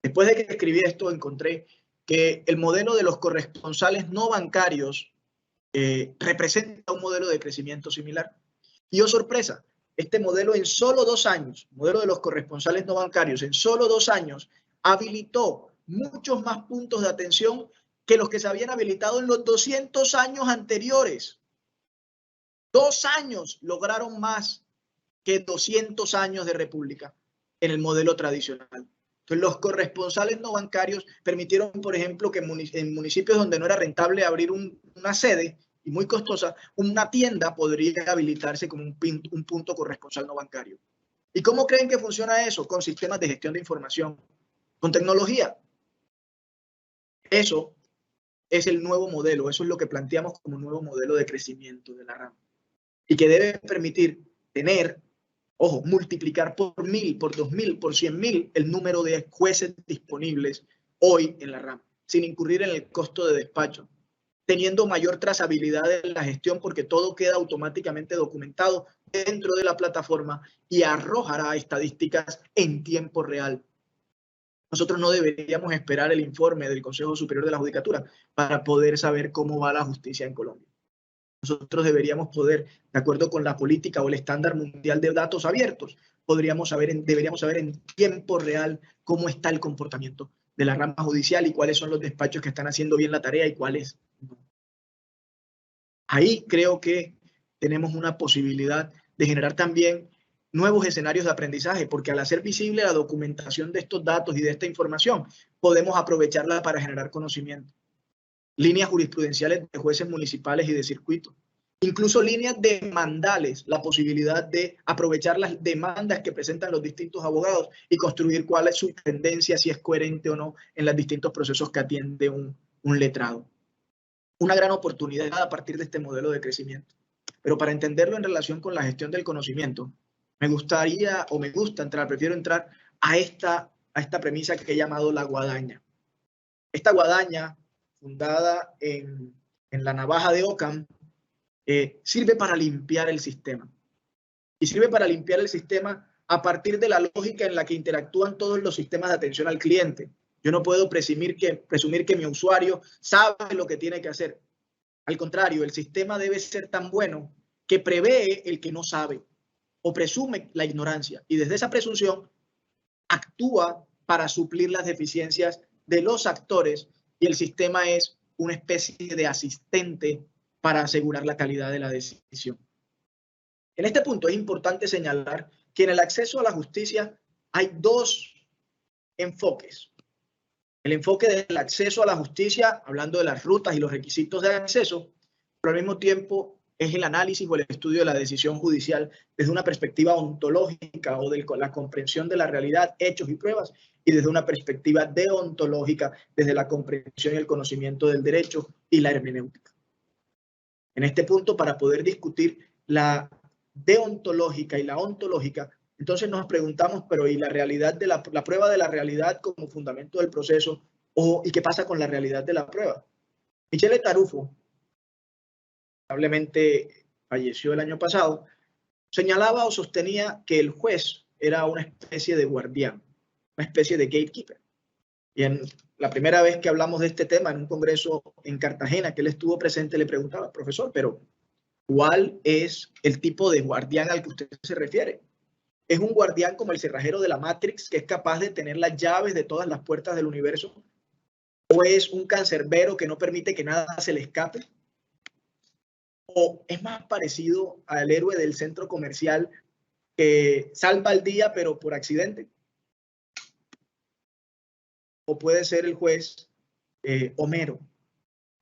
Después de que escribí esto, encontré que el modelo de los corresponsales no bancarios representa un modelo de crecimiento similar. Y oh sorpresa, este modelo en solo 2 años, modelo de los corresponsales no bancarios, en solo 2 años habilitó muchos más puntos de atención que los que se habían habilitado en los 200 años anteriores. 2 años lograron más que 200 años de república en el modelo tradicional. Entonces, los corresponsales no bancarios permitieron, por ejemplo, que en municipios donde no era rentable abrir una sede y muy costosa, una tienda podría habilitarse como un punto corresponsal no bancario. ¿Y cómo creen que funciona eso? Con sistemas de gestión de información, con tecnología. Eso es el nuevo modelo, eso es lo que planteamos como nuevo modelo de crecimiento de la RAM. Y que debe permitir tener, ojo, multiplicar por 1000, por 2000, por 100.000 el número de jueces disponibles hoy en la RAM, sin incurrir en el costo de despacho, teniendo mayor trazabilidad en la gestión porque todo queda automáticamente documentado dentro de la plataforma y arrojará estadísticas en tiempo real. Nosotros no deberíamos esperar el informe del Consejo Superior de la Judicatura para poder saber cómo va la justicia en Colombia. Nosotros deberíamos poder, de acuerdo con la política o el estándar mundial de datos abiertos, deberíamos saber en tiempo real cómo está el comportamiento de la rama judicial y cuáles son los despachos que están haciendo bien la tarea y cuáles no. Ahí creo que tenemos una posibilidad de generar también nuevos escenarios de aprendizaje, porque al hacer visible la documentación de estos datos y de esta información, podemos aprovecharla para generar conocimiento. Líneas jurisprudenciales de jueces municipales y de circuito, incluso líneas demandales, la posibilidad de aprovechar las demandas que presentan los distintos abogados y construir cuál es su tendencia, si es coherente o no en los distintos procesos que atiende un letrado. Una gran oportunidad a partir de este modelo de crecimiento. Pero para entenderlo en relación con la gestión del conocimiento, prefiero entrar a esta premisa que he llamado la guadaña. Esta guadaña, fundada en la navaja de Ockham, sirve para limpiar el sistema. Y sirve para limpiar el sistema a partir de la lógica en la que interactúan todos los sistemas de atención al cliente. Yo no puedo presumir que mi usuario sabe lo que tiene que hacer. Al contrario, el sistema debe ser tan bueno que prevé el que no sabe o presume la ignorancia. Y desde esa presunción actúa para suplir las deficiencias de los actores y el sistema es una especie de asistente para asegurar la calidad de la decisión. En este punto es importante señalar que en el acceso a la justicia hay 2 enfoques. El enfoque del acceso a la justicia, hablando de las rutas y los requisitos de acceso, pero al mismo tiempo es el análisis o el estudio de la decisión judicial desde una perspectiva ontológica o de la comprensión de la realidad, hechos y pruebas, y desde una perspectiva deontológica, desde la comprensión y el conocimiento del derecho y la hermenéutica. En este punto, para poder discutir la deontológica y la ontológica, entonces nos preguntamos, pero ¿y la realidad de la prueba de la realidad como fundamento del proceso? ¿Y qué pasa con la realidad de la prueba? Michele Tarufo, probablemente falleció el año pasado, señalaba o sostenía que el juez era una especie de guardián, una especie de gatekeeper. Y en la primera vez que hablamos de este tema en un congreso en Cartagena, que él estuvo presente, le preguntaba, profesor, pero ¿cuál es el tipo de guardián al que usted se refiere? ¿Es un guardián como el cerrajero de la Matrix, que es capaz de tener las llaves de todas las puertas del universo? ¿O es un cancerbero que no permite que nada se le escape? ¿O es más parecido al héroe del centro comercial que salva el día pero por accidente? ¿O puede ser el juez Homero,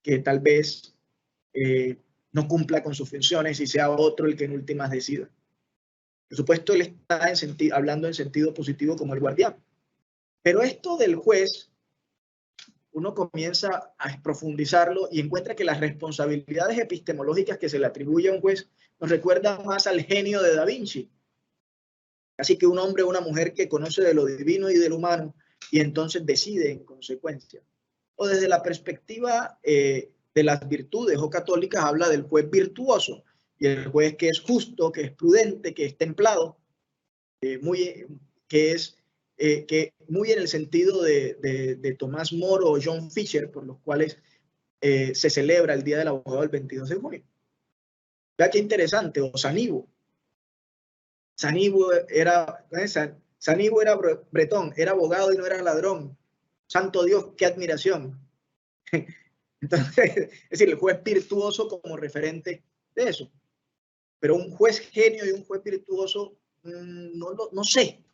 que tal vez no cumpla con sus funciones y sea otro el que en últimas decida? Por supuesto, él está hablando en sentido positivo como el guardián. Pero esto del juez, uno comienza a profundizarlo y encuentra que las responsabilidades epistemológicas que se le atribuye a un juez nos recuerdan más al genio de Da Vinci. Así que un hombre o una mujer que conoce de lo divino y de lo humano y entonces decide en consecuencia. O desde la perspectiva de las virtudes o católicas habla del juez virtuoso y el juez que es justo, que es prudente, que es templado, que muy en el sentido de Tomás Moro o John Fisher, por los cuales se celebra el Día del Abogado el 22 de junio. Vea qué interesante, o Sanibo. Sanibo era bretón, era abogado y no era ladrón. Santo Dios, qué admiración. Entonces, es decir, el juez virtuoso como referente de eso. Pero un juez genio y un juez virtuoso, no sé.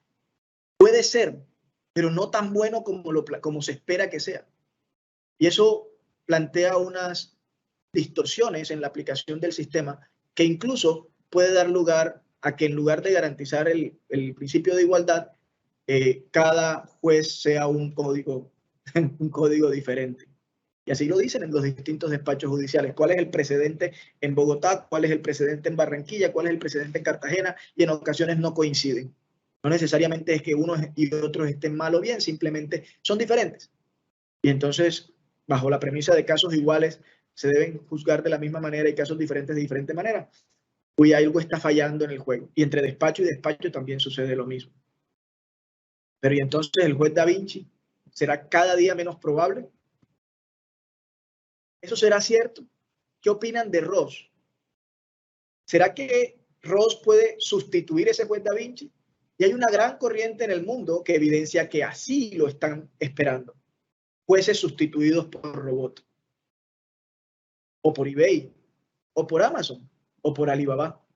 Puede ser, pero no tan bueno como se espera que sea. Y eso plantea unas distorsiones en la aplicación del sistema que incluso puede dar lugar a que en lugar de garantizar el principio de igualdad, cada juez sea un código diferente. Y así lo dicen en los distintos despachos judiciales. ¿Cuál es el precedente en Bogotá? ¿Cuál es el precedente en Barranquilla? ¿Cuál es el precedente en Cartagena? Y en ocasiones no coinciden. No necesariamente es que unos y otros estén mal o bien, simplemente son diferentes. Y entonces, bajo la premisa de casos iguales, se deben juzgar de la misma manera y casos diferentes de diferente manera. Uy, algo está fallando en el juego. Y entre despacho y despacho también sucede lo mismo. Pero ¿y entonces el juez Da Vinci será cada día menos probable? ¿Eso será cierto? ¿Qué opinan de Ross? ¿Será que Ross puede sustituir ese juez Da Vinci? Y hay una gran corriente en el mundo que evidencia que así lo están esperando. Jueces sustituidos por robot. O por eBay. O por Amazon. O por Alibaba.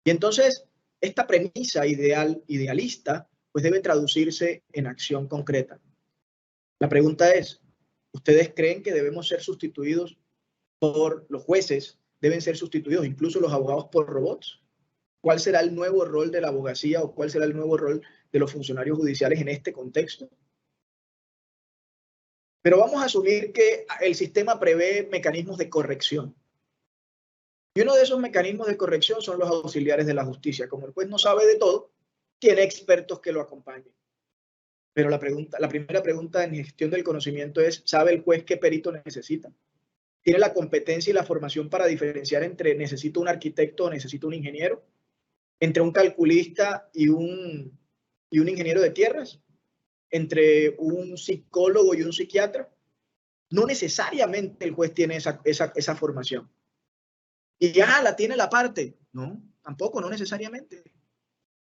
Y entonces, esta premisa idealista, pues debe traducirse en acción concreta. La pregunta es, ¿ustedes creen que debemos ser sustituidos por los jueces? ¿Deben ser sustituidos incluso los abogados por robots? ¿Cuál será el nuevo rol de la abogacía o cuál será el nuevo rol de los funcionarios judiciales en este contexto? Pero vamos a asumir que el sistema prevé mecanismos de corrección. Y uno de esos mecanismos de corrección son los auxiliares de la justicia. Como el juez no sabe de todo, tiene expertos que lo acompañen. Pero la primera pregunta en gestión del conocimiento es, ¿sabe el juez qué perito necesita? ¿Tiene la competencia y la formación para diferenciar entre necesito un arquitecto o necesito un ingeniero? ¿Entre un calculista y un ingeniero de tierras? ¿Entre un psicólogo y un psiquiatra? No necesariamente el juez tiene esa formación. Y ya la tiene la parte. No, tampoco, no necesariamente.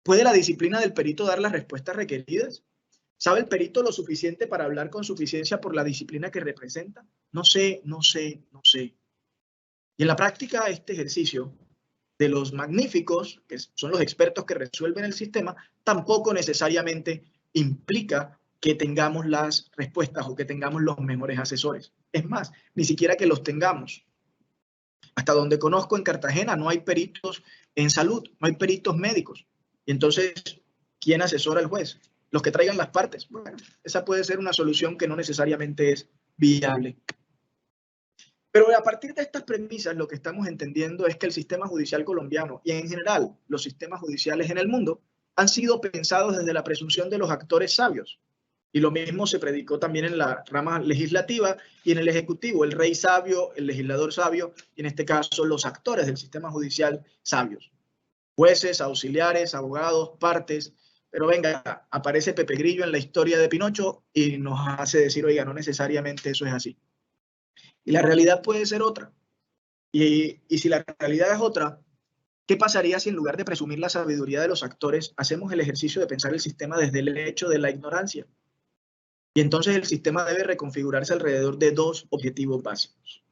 ¿Puede la disciplina del perito dar las respuestas requeridas? ¿Sabe el perito lo suficiente para hablar con suficiencia por la disciplina que representa? No sé. Y en la práctica, este ejercicio de los magníficos, que son los expertos que resuelven el sistema, tampoco necesariamente implica que tengamos las respuestas o que tengamos los mejores asesores. Es más, ni siquiera que los tengamos. Hasta donde conozco, en Cartagena no hay peritos en salud, no hay peritos médicos. Y entonces, ¿quién asesora al juez? Los que traigan las partes. Bueno, esa puede ser una solución que no necesariamente es viable. Pero a partir de estas premisas, lo que estamos entendiendo es que el sistema judicial colombiano y en general los sistemas judiciales en el mundo han sido pensados desde la presunción de los actores sabios. Y lo mismo se predicó también en la rama legislativa y en el ejecutivo, el rey sabio, el legislador sabio, y en este caso los actores del sistema judicial sabios. Jueces, auxiliares, abogados, partes. Pero venga, aparece Pepe Grillo en la historia de Pinocho y nos hace decir, oiga, no necesariamente eso es así. Y la realidad puede ser otra. Y si la realidad es otra, ¿qué pasaría si en lugar de presumir la sabiduría de los actores, hacemos el ejercicio de pensar el sistema desde el hecho de la ignorancia? Y entonces el sistema debe reconfigurarse alrededor de dos objetivos básicos.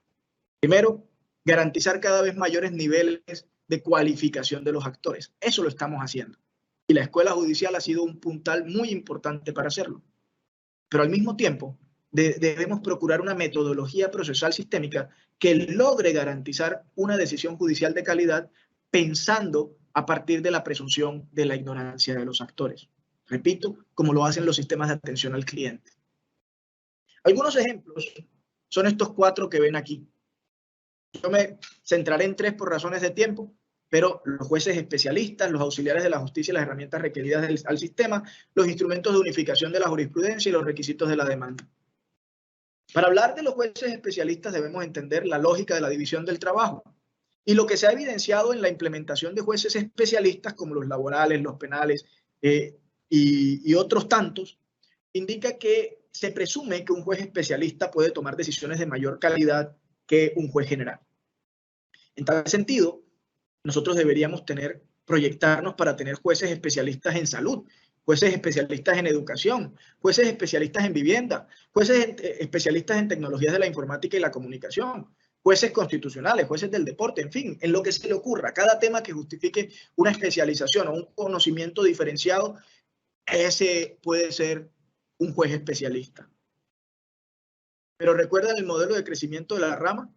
Primero, garantizar cada vez mayores niveles de cualificación de los actores. Eso lo estamos haciendo. Y la escuela judicial ha sido un puntal muy importante para hacerlo. Pero al mismo tiempo, debemos procurar una metodología procesal sistémica que logre garantizar una decisión judicial de calidad pensando a partir de la presunción de la ignorancia de los actores. Repito, como lo hacen los sistemas de atención al cliente. Algunos ejemplos son estos 4 que ven aquí. Yo me centraré en 3 por razones de tiempo, pero los jueces especialistas, los auxiliares de la justicia, las herramientas requeridas al sistema, los instrumentos de unificación de la jurisprudencia y los requisitos de la demanda. Para hablar de los jueces especialistas debemos entender la lógica de la división del trabajo y lo que se ha evidenciado en la implementación de jueces especialistas como los laborales, los penales y otros tantos, indica que se presume que un juez especialista puede tomar decisiones de mayor calidad que un juez general. En tal sentido, nosotros deberíamos proyectarnos para tener jueces especialistas en salud, jueces especialistas en educación, jueces especialistas en vivienda, jueces especialistas en tecnologías de la informática y la comunicación, jueces constitucionales, jueces del deporte, en fin, en lo que se le ocurra. Cada tema que justifique una especialización o un conocimiento diferenciado, ese puede ser un juez especialista. Pero ¿recuerdan el modelo de crecimiento de la rama?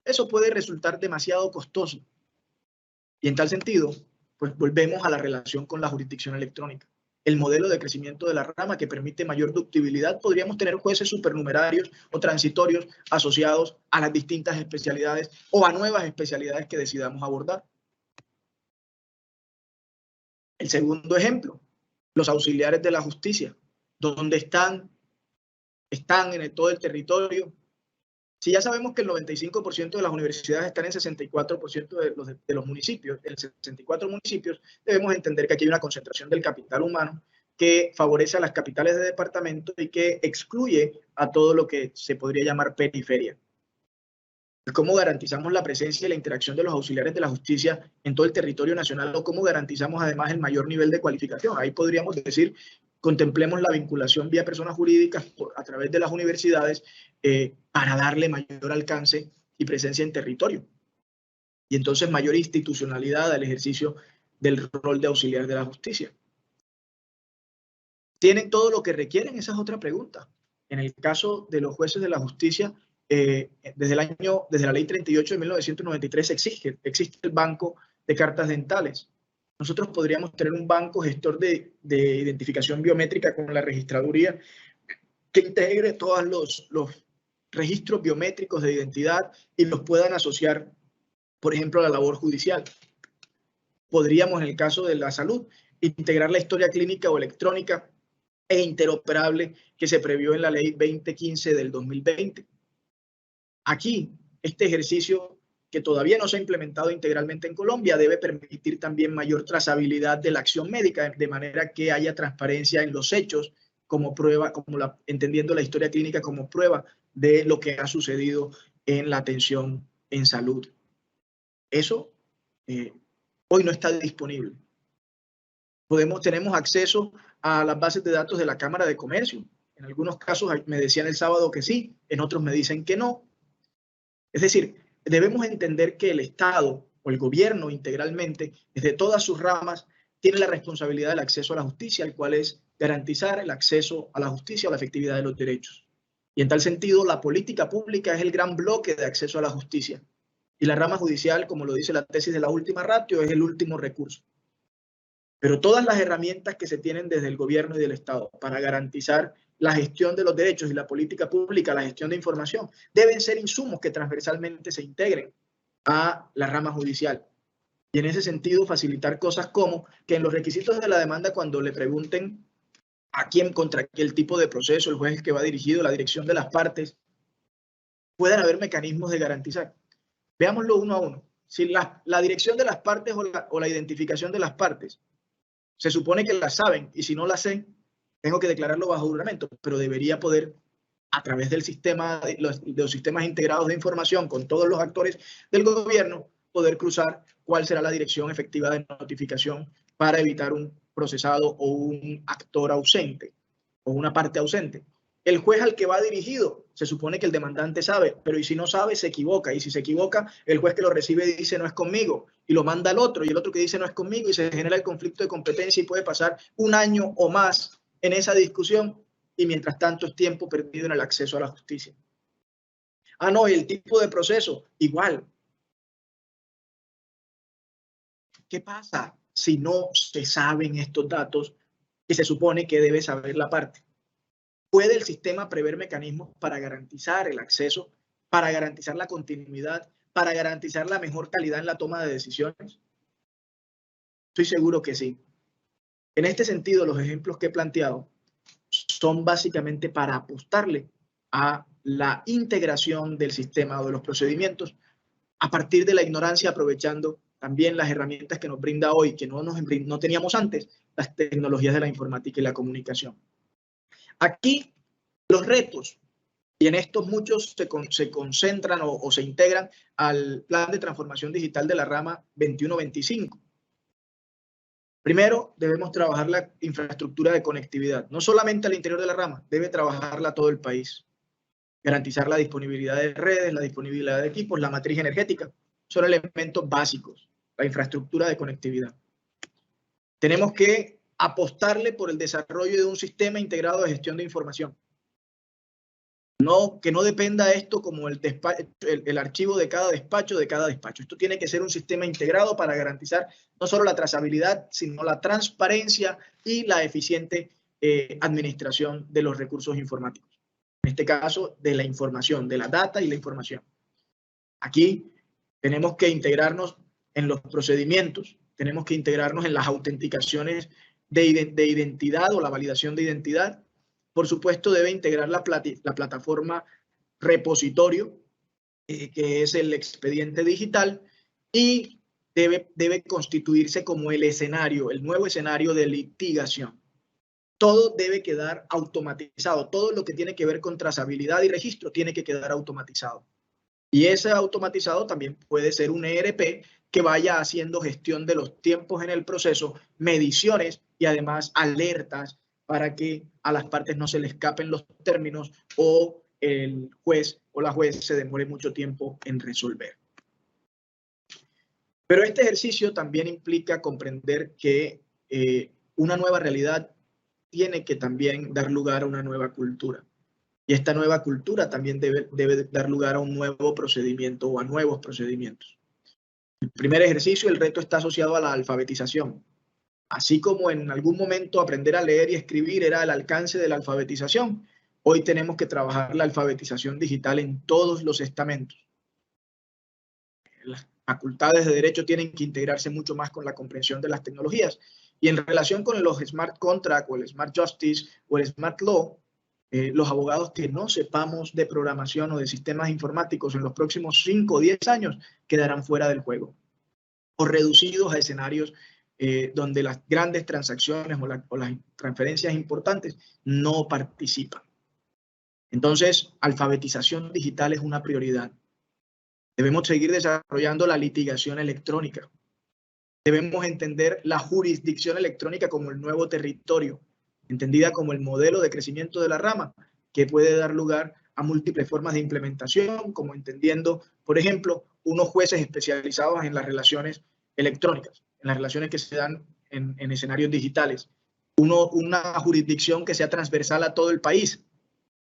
Eso puede resultar demasiado costoso. Y en tal sentido, pues volvemos a la relación con la jurisdicción electrónica. El modelo de crecimiento de la rama que permite mayor ductibilidad, podríamos tener jueces supernumerarios o transitorios asociados a las distintas especialidades o a nuevas especialidades que decidamos abordar. El segundo ejemplo, los auxiliares de la justicia, donde están en todo el territorio. Si ya sabemos que el 95% de las universidades están en 64% de los municipios, en 64 municipios, debemos entender que aquí hay una concentración del capital humano que favorece a las capitales de departamento y que excluye a todo lo que se podría llamar periferia. ¿Cómo garantizamos la presencia y la interacción de los auxiliares de la justicia en todo el territorio nacional o cómo garantizamos además el mayor nivel de cualificación? Ahí podríamos decir, contemplemos la vinculación vía personas jurídicas a través de las universidades para darle mayor alcance y presencia en territorio. Y entonces mayor institucionalidad al ejercicio del rol de auxiliar de la justicia. ¿Tienen todo lo que requieren? Esa es otra pregunta. En el caso de los jueces de la justicia, desde la ley 38 de 1993 existe el banco de cartas dentales. Nosotros podríamos tener un banco gestor de identificación biométrica con la registraduría que integre todos los registros biométricos de identidad y los puedan asociar, por ejemplo, a la labor judicial. Podríamos, en el caso de la salud, integrar la historia clínica o electrónica e interoperable que se previó en la ley 2015 del 2020. Aquí, este ejercicio que todavía no se ha implementado integralmente en Colombia debe permitir también mayor trazabilidad de la acción médica, de manera que haya transparencia en los hechos como prueba, entendiendo la historia clínica como prueba de lo que ha sucedido en la atención en salud. Eso hoy no está disponible. Tenemos acceso a las bases de datos de la Cámara de Comercio. En algunos casos me decían el sábado que sí, en otros me dicen que no. Es decir, debemos entender que el Estado o el gobierno integralmente, desde todas sus ramas, tiene la responsabilidad del acceso a la justicia, el cual es garantizar el acceso a la justicia o la efectividad de los derechos. Y en tal sentido, la política pública es el gran bloque de acceso a la justicia. Y la rama judicial, como lo dice la tesis de la última ratio, es el último recurso. Pero todas las herramientas que se tienen desde el gobierno y del Estado para garantizar la gestión de los derechos y la política pública, la gestión de información, deben ser insumos que transversalmente se integren a la rama judicial. Y en ese sentido, facilitar cosas como que en los requisitos de la demanda, cuando le pregunten a quién, contra qué el tipo de proceso, el juez que va dirigido, la dirección de las partes, puedan haber mecanismos de garantizar. Veámoslo uno a uno. Si la dirección de las partes o la identificación de las partes, se supone que las saben, y si no las sé, tengo que declararlo bajo juramento, pero debería poder, a través del sistema, de los sistemas integrados de información con todos los actores del gobierno, poder cruzar cuál será la dirección efectiva de notificación para evitar un procesado o un actor ausente o una parte ausente. El juez al que va dirigido, se supone que el demandante sabe, pero y si no sabe, se equivoca. Y si se equivoca, el juez que lo recibe dice no es conmigo y lo manda al otro, y el otro que dice no es conmigo, y se genera el conflicto de competencia y puede pasar un año o más en esa discusión, y mientras tanto es tiempo perdido en el acceso a la justicia. Ah, no, y el tipo de proceso, igual. ¿Qué pasa si no se saben estos datos que se supone que debe saber la parte? ¿Puede el sistema prever mecanismos para garantizar el acceso, para garantizar la continuidad, para garantizar la mejor calidad en la toma de decisiones? Estoy seguro que sí. En este sentido, los ejemplos que he planteado son básicamente para apostarle a la integración del sistema o de los procedimientos a partir de la ignorancia, aprovechando también las herramientas que nos brinda hoy, que no teníamos antes, las tecnologías de la informática y la comunicación. Aquí los retos, y en estos muchos se concentran o se integran al plan de transformación digital de la rama 21-25. Primero, debemos trabajar la infraestructura de conectividad, no solamente al interior de la rama, debe trabajarla todo el país. Garantizar la disponibilidad de redes, la disponibilidad de equipos, la matriz energética, son elementos básicos, la infraestructura de conectividad. Tenemos que apostarle por el desarrollo de un sistema integrado de gestión de información. Que no dependa esto como el archivo de cada despacho. Esto tiene que ser un sistema integrado para garantizar no solo la trazabilidad, sino la transparencia y la eficiente administración de los recursos informáticos. En este caso, de la información, de la data y la información. Aquí tenemos que integrarnos en los procedimientos, tenemos que integrarnos en las autenticaciones de identidad o la validación de identidad. Por supuesto, debe integrar la plataforma repositorio, que es el expediente digital, y debe constituirse como el nuevo escenario de litigación. Todo debe quedar automatizado. Todo lo que tiene que ver con trazabilidad y registro tiene que quedar automatizado. Y ese automatizado también puede ser un ERP que vaya haciendo gestión de los tiempos en el proceso, mediciones y además alertas para que a las partes no se le escapen los términos o el juez o la juez se demore mucho tiempo en resolver. Pero este ejercicio también implica comprender que una nueva realidad tiene que también dar lugar a una nueva cultura. Y esta nueva cultura también debe dar lugar a un nuevo procedimiento o a nuevos procedimientos. El primer ejercicio, el reto está asociado a la alfabetización. Así como en algún momento aprender a leer y escribir era el alcance de la alfabetización, hoy tenemos que trabajar la alfabetización digital en todos los estamentos. Las facultades de derecho tienen que integrarse mucho más con la comprensión de las tecnologías. Y en relación con los smart contracts o el smart justice o el smart law, los abogados que no sepamos de programación o de sistemas informáticos en los próximos 5 o 10 años quedarán fuera del juego o reducidos a escenarios donde las grandes transacciones o las transferencias importantes no participan. Entonces, alfabetización digital es una prioridad. Debemos seguir desarrollando la litigación electrónica. Debemos entender la jurisdicción electrónica como el nuevo territorio, entendida como el modelo de crecimiento de la rama, que puede dar lugar a múltiples formas de implementación, como entendiendo, por ejemplo, unos jueces especializados en las relaciones electrónicas, en las relaciones que se dan en escenarios digitales. Una jurisdicción que sea transversal a todo el país.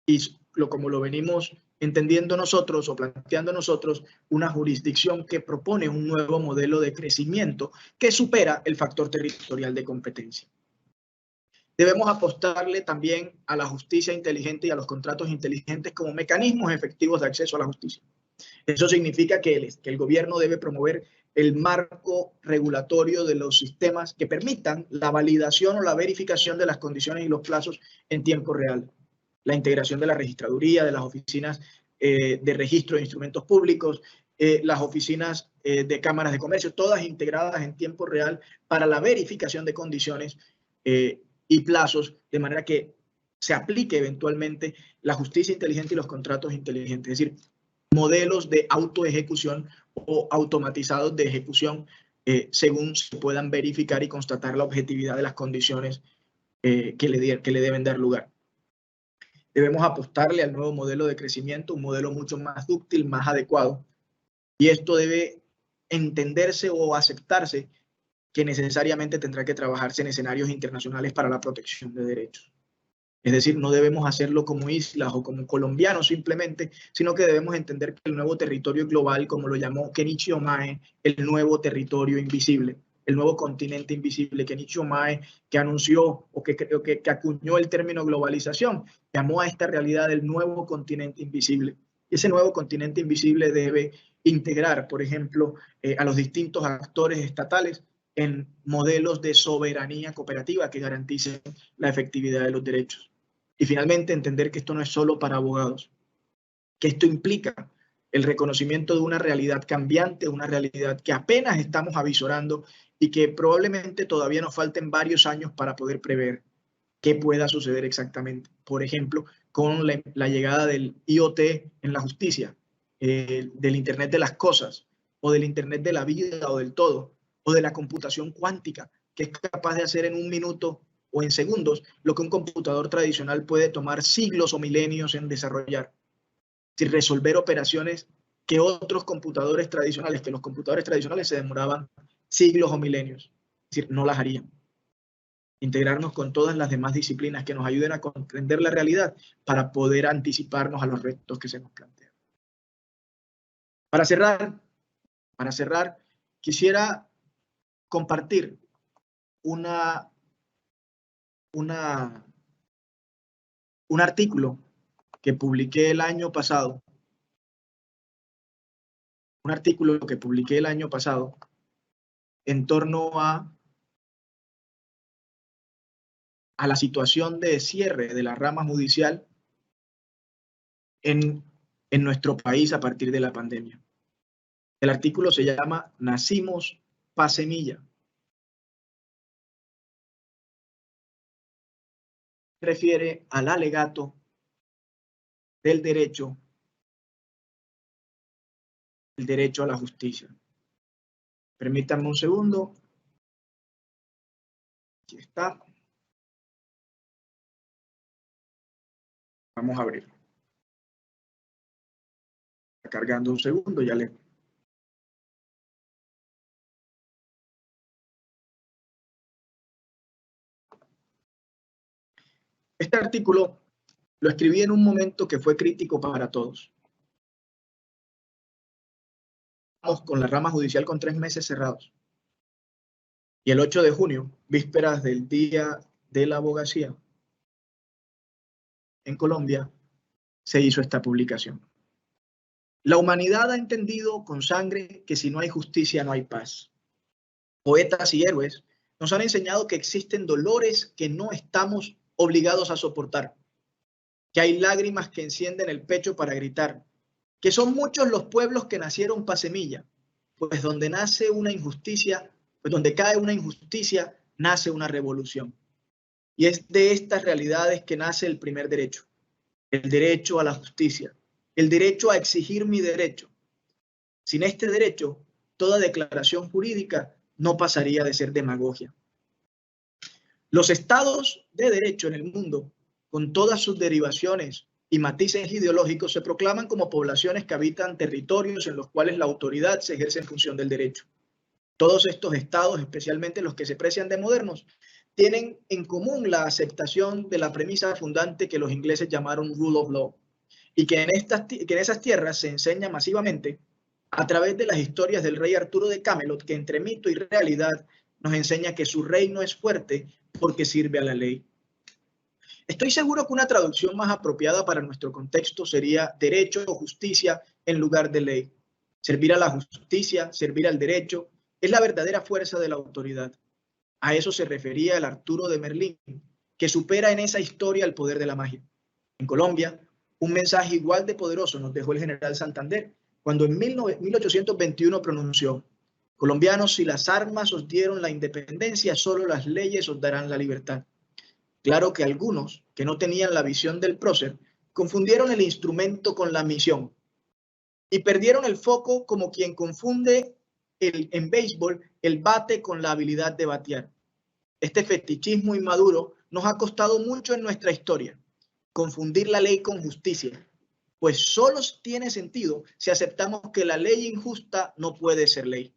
Y como lo venimos entendiendo nosotros o planteando nosotros una jurisdicción que propone un nuevo modelo de crecimiento que supera el factor territorial de competencia. Debemos apostarle también a la justicia inteligente y a los contratos inteligentes como mecanismos efectivos de acceso a la justicia. Eso significa que el gobierno debe promover el marco regulatorio de los sistemas que permitan la validación o la verificación de las condiciones y los plazos en tiempo real. La integración de la registraduría, de las oficinas de registro de instrumentos públicos, las oficinas de cámaras de comercio, todas integradas en tiempo real para la verificación de condiciones y plazos, de manera que se aplique eventualmente la justicia inteligente y los contratos inteligentes. Es decir, modelos de autoejecución o automatizados de ejecución según se puedan verificar y constatar la objetividad de las condiciones que le deben dar lugar. Debemos apostarle al nuevo modelo de crecimiento, un modelo mucho más dúctil, más adecuado. Y esto debe entenderse o aceptarse que necesariamente tendrá que trabajarse en escenarios internacionales para la protección de derechos. Es decir, no debemos hacerlo como islas o como colombianos simplemente, sino que debemos entender que el nuevo territorio global, como lo llamó Kenichi Omae, el nuevo territorio invisible, el nuevo continente invisible, Kenichi Omae, que anunció o que acuñó el término globalización, llamó a esta realidad el nuevo continente invisible. Ese nuevo continente invisible debe integrar, por ejemplo, a los distintos actores estatales en modelos de soberanía cooperativa que garanticen la efectividad de los derechos. Y finalmente, entender que esto no es solo para abogados, que esto implica el reconocimiento de una realidad cambiante, una realidad que apenas estamos avisorando y que probablemente todavía nos falten varios años para poder prever qué pueda suceder exactamente. Por ejemplo, con la llegada del IoT en la justicia, del Internet de las cosas, o del Internet de la vida o del todo, o de la computación cuántica, que es capaz de hacer en un minuto o en segundos lo que un computador tradicional puede tomar siglos o milenios en desarrollar. Es decir, resolver operaciones que otros computadores tradicionales, que los computadores tradicionales se demoraban siglos o milenios. Es decir, no las harían. Integrarnos con todas las demás disciplinas que nos ayuden a comprender la realidad para poder anticiparnos a los retos que se nos plantean. Para cerrar, quisiera compartir un artículo que publiqué el año pasado. Un artículo que publiqué el año pasado en torno a la situación de cierre de la rama judicial en nuestro país a partir de la pandemia. El artículo se llama Nacimos pa' semilla. Refiere al alegato del derecho, el derecho a la justicia. Permítanme un segundo. Aquí está. Vamos a abrirlo. Está cargando un segundo, ya le... Este artículo lo escribí en un momento que fue crítico para todos. Estamos con la rama judicial con 3 meses cerrados. Y el 8 de junio, vísperas del Día de la Abogacía, en Colombia, se hizo esta publicación. La humanidad ha entendido con sangre que si no hay justicia no hay paz. Poetas y héroes nos han enseñado que existen dolores que no estamos obligados a soportar, que hay lágrimas que encienden el pecho para gritar, que son muchos los pueblos que nacieron pa' semilla, pues donde nace una injusticia, pues donde cae una injusticia, nace una revolución. Y es de estas realidades que nace el primer derecho, el derecho a la justicia, el derecho a exigir mi derecho. Sin este derecho, toda declaración jurídica no pasaría de ser demagogia. Los estados de derecho en el mundo, con todas sus derivaciones y matices ideológicos, se proclaman como poblaciones que habitan territorios en los cuales la autoridad se ejerce en función del derecho. Todos estos estados, especialmente los que se precian de modernos, tienen en común la aceptación de la premisa fundante que los ingleses llamaron rule of law, y que en esas tierras se enseña masivamente a través de las historias del rey Arturo de Camelot, que entre mito y realidad nos enseña que su reino es fuerte porque sirve a la ley. Estoy seguro que una traducción más apropiada para nuestro contexto sería derecho o justicia en lugar de ley. Servir a la justicia, servir al derecho, es la verdadera fuerza de la autoridad. A eso se refería el Arturo de Merlín, que supera en esa historia el poder de la magia. En Colombia, un mensaje igual de poderoso nos dejó el general Santander, cuando en 1821 pronunció: colombianos, si las armas os dieron la independencia, solo las leyes os darán la libertad. Claro que algunos, que no tenían la visión del prócer, confundieron el instrumento con la misión y perdieron el foco como quien confunde en béisbol el bate con la habilidad de batear. Este fetichismo inmaduro nos ha costado mucho en nuestra historia. Confundir la ley con justicia, pues solo tiene sentido si aceptamos que la ley injusta no puede ser ley.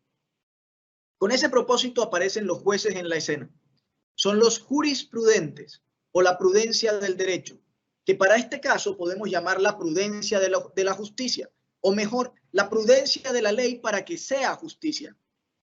Con ese propósito aparecen los jueces en la escena. Son los jurisprudentes o la prudencia del derecho, que para este caso podemos llamar la prudencia de la justicia, o mejor, la prudencia de la ley para que sea justicia.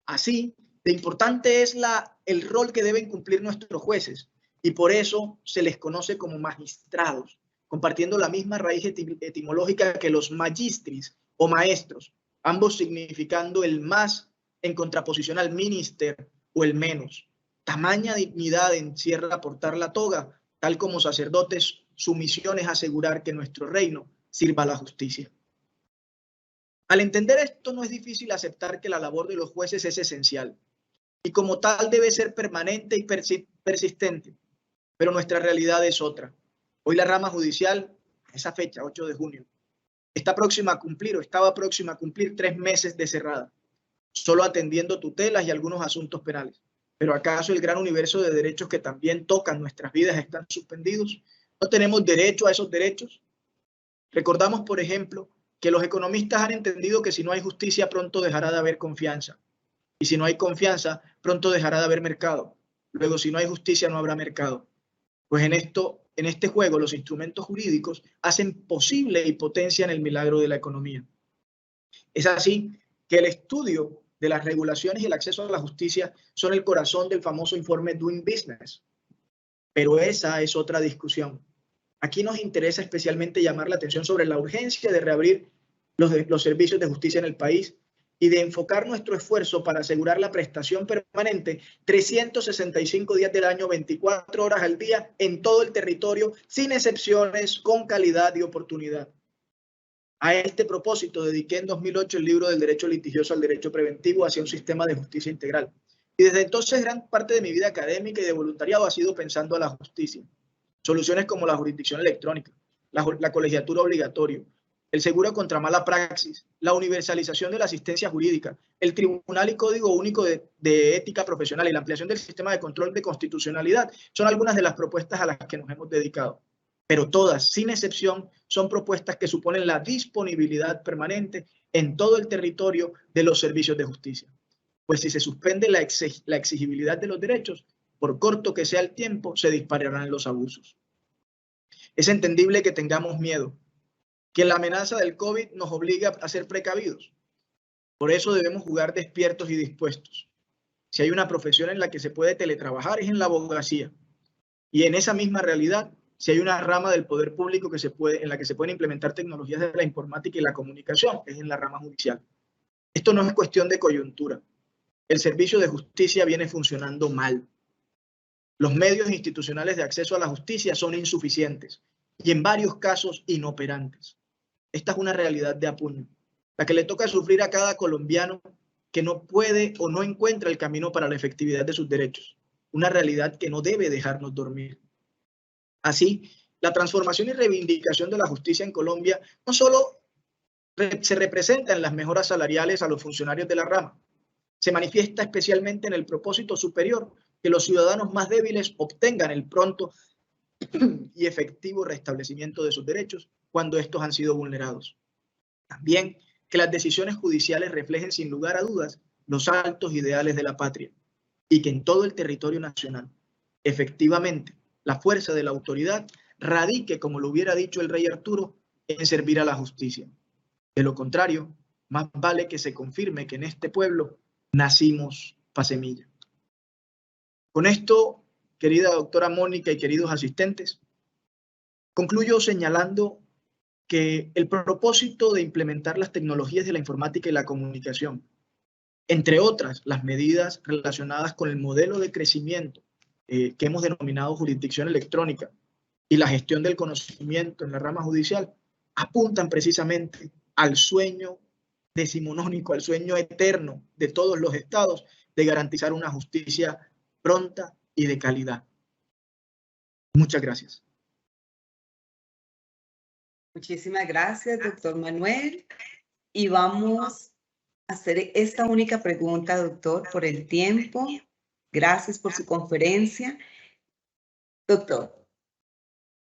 Así, de importante es el rol que deben cumplir nuestros jueces, y por eso se les conoce como magistrados, compartiendo la misma raíz etimológica que los magistris o maestros, ambos significando el más en contraposición al minister o el menos. Tamaña dignidad encierra portar la toga, tal como sacerdotes, su misión es asegurar que nuestro reino sirva a la justicia. Al entender esto, no es difícil aceptar que la labor de los jueces es esencial y como tal debe ser permanente y persistente, pero nuestra realidad es otra. Hoy la rama judicial, a esa fecha, 8 de junio, estaba próxima a cumplir 3 meses de cerrada, solo atendiendo tutelas y algunos asuntos penales. ¿Pero acaso el gran universo de derechos que también tocan nuestras vidas están suspendidos? ¿No tenemos derecho a esos derechos? Recordamos, por ejemplo, que los economistas han entendido que si no hay justicia, pronto dejará de haber confianza. Y si no hay confianza, pronto dejará de haber mercado. Luego, si no hay justicia, no habrá mercado. Pues en este juego, los instrumentos jurídicos hacen posible y potencian el milagro de la economía. Es así que el estudio de las regulaciones y el acceso a la justicia son el corazón del famoso informe Doing Business. Pero esa es otra discusión. Aquí nos interesa especialmente llamar la atención sobre la urgencia de reabrir los servicios de justicia en el país y de enfocar nuestro esfuerzo para asegurar la prestación permanente 365 días del año, 24 horas al día, en todo el territorio, sin excepciones, con calidad y oportunidad. A este propósito, dediqué en 2008 el libro del derecho litigioso al derecho preventivo hacia un sistema de justicia integral. Y desde entonces gran parte de mi vida académica y de voluntariado ha sido pensando a la justicia. Soluciones como la jurisdicción electrónica, la colegiatura obligatoria, el seguro contra mala praxis, la universalización de la asistencia jurídica, el Tribunal y Código Único de Ética Profesional y la ampliación del sistema de control de constitucionalidad son algunas de las propuestas a las que nos hemos dedicado. Pero todas, sin excepción, son propuestas que suponen la disponibilidad permanente en todo el territorio de los servicios de justicia. Pues si se suspende la exigibilidad de los derechos, por corto que sea el tiempo, se dispararán los abusos. Es entendible que tengamos miedo, que la amenaza del COVID nos obliga a ser precavidos. Por eso debemos jugar despiertos y dispuestos. Si hay una profesión en la que se puede teletrabajar, es en la abogacía. Y en esa misma realidad, si hay una rama del poder público en la que se pueden implementar tecnologías de la informática y la comunicación, es en la rama judicial. Esto no es cuestión de coyuntura. El servicio de justicia viene funcionando mal. Los medios institucionales de acceso a la justicia son insuficientes y en varios casos inoperantes. Esta es una realidad de apuño, la que le toca sufrir a cada colombiano que no puede o no encuentra el camino para la efectividad de sus derechos. Una realidad que no debe dejarnos dormir. Así, la transformación y reivindicación de la justicia en Colombia no solo se representa en las mejoras salariales a los funcionarios de la rama, se manifiesta especialmente en el propósito superior que los ciudadanos más débiles obtengan el pronto y efectivo restablecimiento de sus derechos cuando estos han sido vulnerados. También que las decisiones judiciales reflejen sin lugar a dudas los altos ideales de la patria y que en todo el territorio nacional, efectivamente, la fuerza de la autoridad radique, como lo hubiera dicho el rey Arturo, en servir a la justicia. De lo contrario, más vale que se confirme que en este pueblo nacimos pa' semilla. Con esto, querida doctora Mónica y queridos asistentes, concluyo señalando que el propósito de implementar las tecnologías de la informática y la comunicación, entre otras las medidas relacionadas con el modelo de crecimiento que hemos denominado jurisdicción electrónica y la gestión del conocimiento en la rama judicial, apuntan precisamente al sueño decimonónico, al sueño eterno de todos los estados de garantizar una justicia pronta y de calidad. Muchas gracias.
Muchísimas gracias, doctor Manuel. Y vamos a hacer esta única pregunta, doctor, por el tiempo. Gracias por su conferencia. Doctor,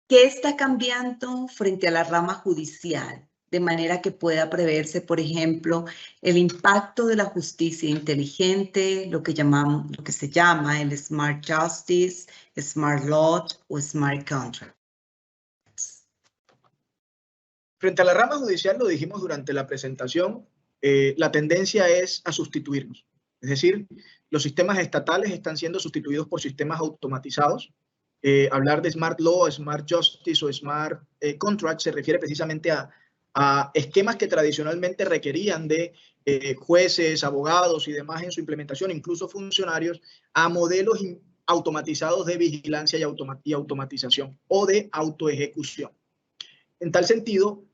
¿qué está cambiando frente a la rama judicial? De manera que pueda preverse, por ejemplo, el impacto de la justicia inteligente, lo que se llama el Smart Justice, Smart Law o Smart Contract.
Frente a la rama judicial, lo dijimos durante la presentación, la tendencia es a sustituirnos. Es decir, los sistemas estatales están siendo sustituidos por sistemas automatizados. Hablar de Smart Law, Smart Justice o Smart Contract se refiere precisamente a esquemas que tradicionalmente requerían de jueces, abogados y demás en su implementación, incluso funcionarios, a modelos automatizados de vigilancia y automatización o de autoejecución. En tal sentido,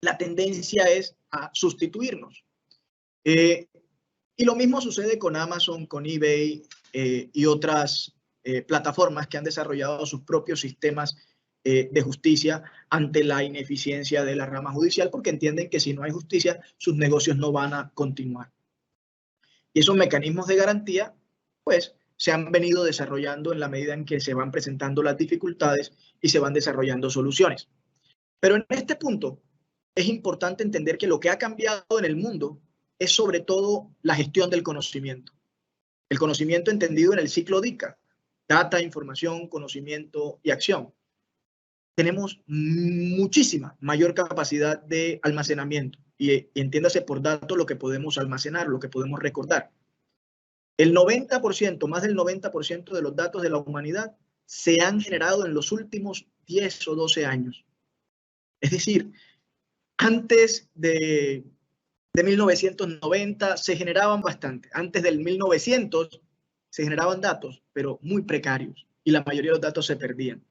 la tendencia es a sustituirnos. Y lo mismo sucede con Amazon, con eBay y otras plataformas que han desarrollado sus propios sistemas de justicia ante la ineficiencia de la rama judicial, porque entienden que si no hay justicia, sus negocios no van a continuar. Y esos mecanismos de garantía, pues, se han venido desarrollando en la medida en que se van presentando las dificultades y se van desarrollando soluciones. Pero en este punto, es importante entender que lo que ha cambiado en el mundo es sobre todo la gestión del conocimiento. El conocimiento entendido en el ciclo DICA, data, información, conocimiento y acción. Tenemos muchísima mayor capacidad de almacenamiento y entiéndase por datos lo que podemos almacenar, lo que podemos recordar. El 90%, más del 90% de los datos de la humanidad se han generado en los últimos 10 o 12 años. Es decir, antes de 1990 se generaban bastante. Antes del 1900 se generaban datos, pero muy precarios, y la mayoría de los datos se perdían.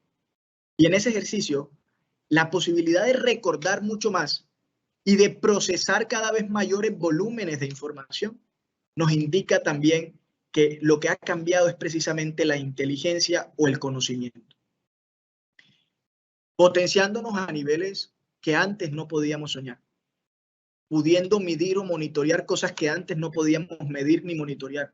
Y en ese ejercicio, la posibilidad de recordar mucho más y de procesar cada vez mayores volúmenes de información nos indica también que lo que ha cambiado es precisamente la inteligencia o el conocimiento, potenciándonos a niveles que antes no podíamos soñar, pudiendo medir o monitorear cosas que antes no podíamos medir ni monitorear,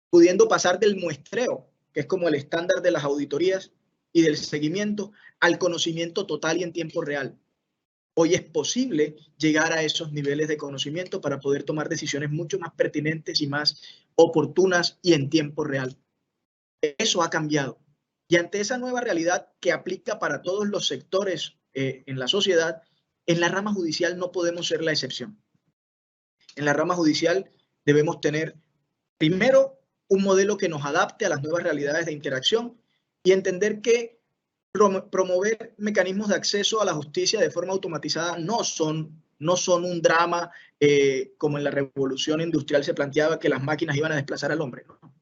pudiendo pasar del muestreo, que es como el estándar de las auditorías y del seguimiento, al conocimiento total y en tiempo real. Hoy es posible llegar a esos niveles de conocimiento para poder tomar decisiones mucho más pertinentes y más oportunas y en tiempo real. Eso ha cambiado. Y ante esa nueva realidad que aplica para todos los sectores en la sociedad, en la rama judicial no podemos ser la excepción. En la rama judicial debemos tener, primero, un modelo que nos adapte a las nuevas realidades de interacción y entender que promover mecanismos de acceso a la justicia de forma automatizada no son un drama como en la revolución industrial se planteaba que las máquinas iban a desplazar al hombre. ¿No?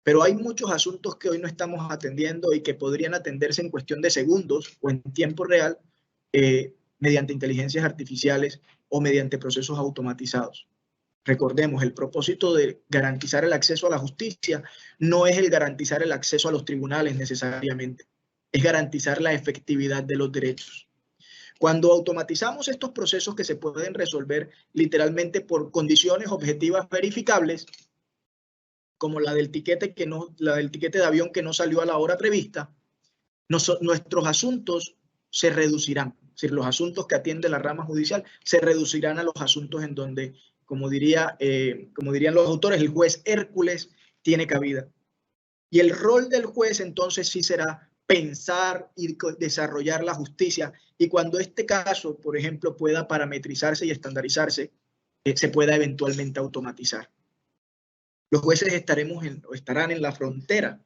Pero hay muchos asuntos que hoy no estamos atendiendo y que podrían atenderse en cuestión de segundos o en tiempo real mediante inteligencias artificiales o mediante procesos automatizados. Recordemos, el propósito de garantizar el acceso a la justicia no es el garantizar el acceso a los tribunales necesariamente, es garantizar la efectividad de los derechos. Cuando automatizamos estos procesos que se pueden resolver literalmente por condiciones objetivas verificables, como la del tiquete de avión que no salió a la hora prevista, nuestros asuntos se reducirán. Es decir, los asuntos que atiende la rama judicial se reducirán a los asuntos en donde, como dirían los autores, el juez Hércules tiene cabida. Y el rol del juez entonces sí será pensar y desarrollar la justicia, y cuando este caso, por ejemplo, pueda parametrizarse y estandarizarse, se pueda eventualmente automatizar. Los jueces estarán en la frontera,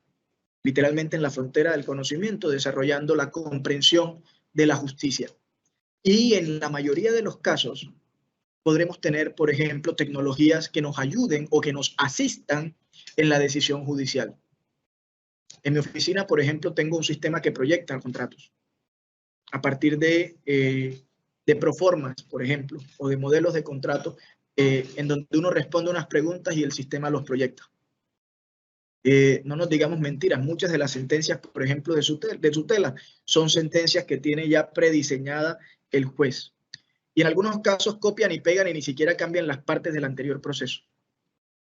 literalmente en la frontera del conocimiento, desarrollando la comprensión de la justicia. Y en la mayoría de los casos podremos tener, por ejemplo, tecnologías que nos ayuden o que nos asistan en la decisión judicial. En mi oficina, por ejemplo, tengo un sistema que proyecta contratos a partir de proformas, por ejemplo, o de modelos de contrato, en donde uno responde unas preguntas y el sistema los proyecta. No nos digamos mentiras, muchas de las sentencias, por ejemplo, de tutela, son sentencias que tiene ya prediseñada el juez. Y en algunos casos copian y pegan y ni siquiera cambian las partes del anterior proceso.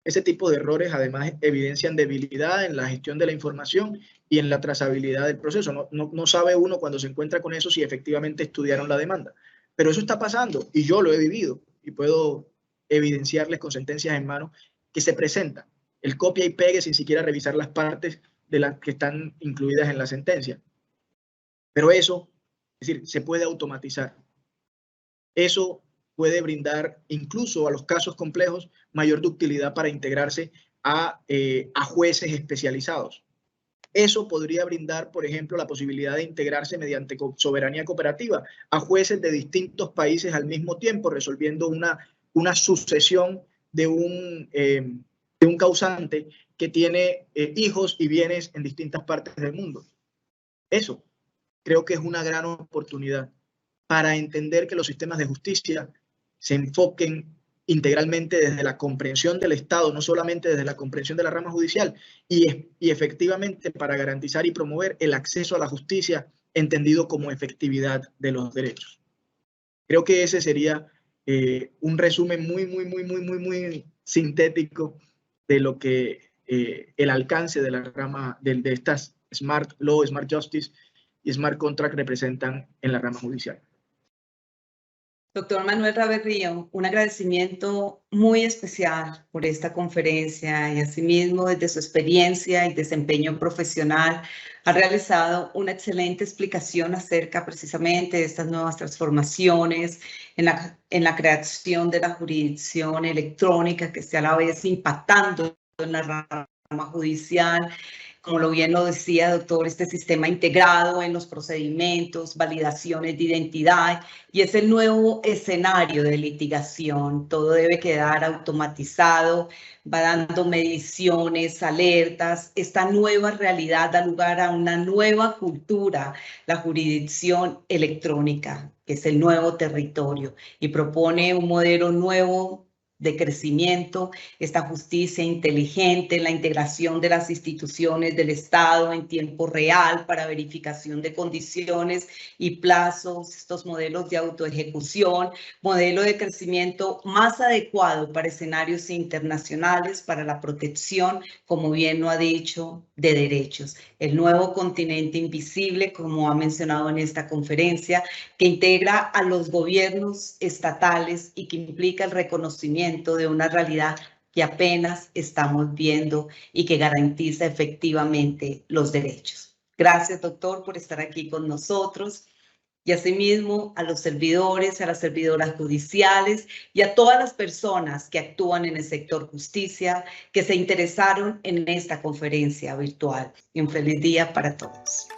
Ese tipo de errores además evidencian debilidad en la gestión de la información y en la trazabilidad del proceso. No sabe uno cuando se encuentra con eso si efectivamente estudiaron la demanda. Pero eso está pasando y yo lo he vivido y puedo evidenciarles con sentencias en mano que se presentan. El copia y pegue sin siquiera revisar las partes de las que están incluidas en la sentencia. Pero eso, es decir, se puede automatizar. Eso puede brindar incluso a los casos complejos mayor ductilidad para integrarse a jueces especializados. Eso podría brindar, por ejemplo, la posibilidad de integrarse mediante soberanía cooperativa a jueces de distintos países al mismo tiempo, resolviendo una sucesión de un causante que tiene hijos y bienes en distintas partes del mundo. Eso creo que es una gran oportunidad para entender que los sistemas de justicia se enfoquen integralmente desde la comprensión del Estado, no solamente desde la comprensión de la rama judicial, y efectivamente para garantizar y promover el acceso a la justicia entendido como efectividad de los derechos. Creo que ese sería un resumen muy sintético de lo que el alcance de la rama de estas Smart Law, Smart Justice y Smart Contract representan en la rama judicial.
Doctor Manuel Raberrío, un agradecimiento muy especial por esta conferencia y asimismo desde su experiencia y desempeño profesional ha realizado una excelente explicación acerca precisamente de estas nuevas transformaciones en la creación de la jurisdicción electrónica que esté a la vez impactando en la rama judicial. Como bien lo decía, doctor, este sistema integrado en los procedimientos, validaciones de identidad, y es el nuevo escenario de litigación. Todo debe quedar automatizado, va dando mediciones, alertas. Esta nueva realidad da lugar a una nueva cultura, la jurisdicción electrónica, que es el nuevo territorio, y propone un modelo nuevo de crecimiento, esta justicia inteligente, la integración de las instituciones del Estado en tiempo real para verificación de condiciones y plazos, estos modelos de autoejecución, modelo de crecimiento más adecuado para escenarios internacionales, para la protección, como bien lo ha dicho, de derechos. El nuevo continente invisible, como ha mencionado en esta conferencia, que integra a los gobiernos estatales y que implica el reconocimiento de una realidad que apenas estamos viendo y que garantiza efectivamente los derechos. Gracias, doctor, por estar aquí con nosotros. Y asimismo a los servidores, a las servidoras judiciales y a todas las personas que actúan en el sector justicia que se interesaron en esta conferencia virtual. Y un feliz día para todos.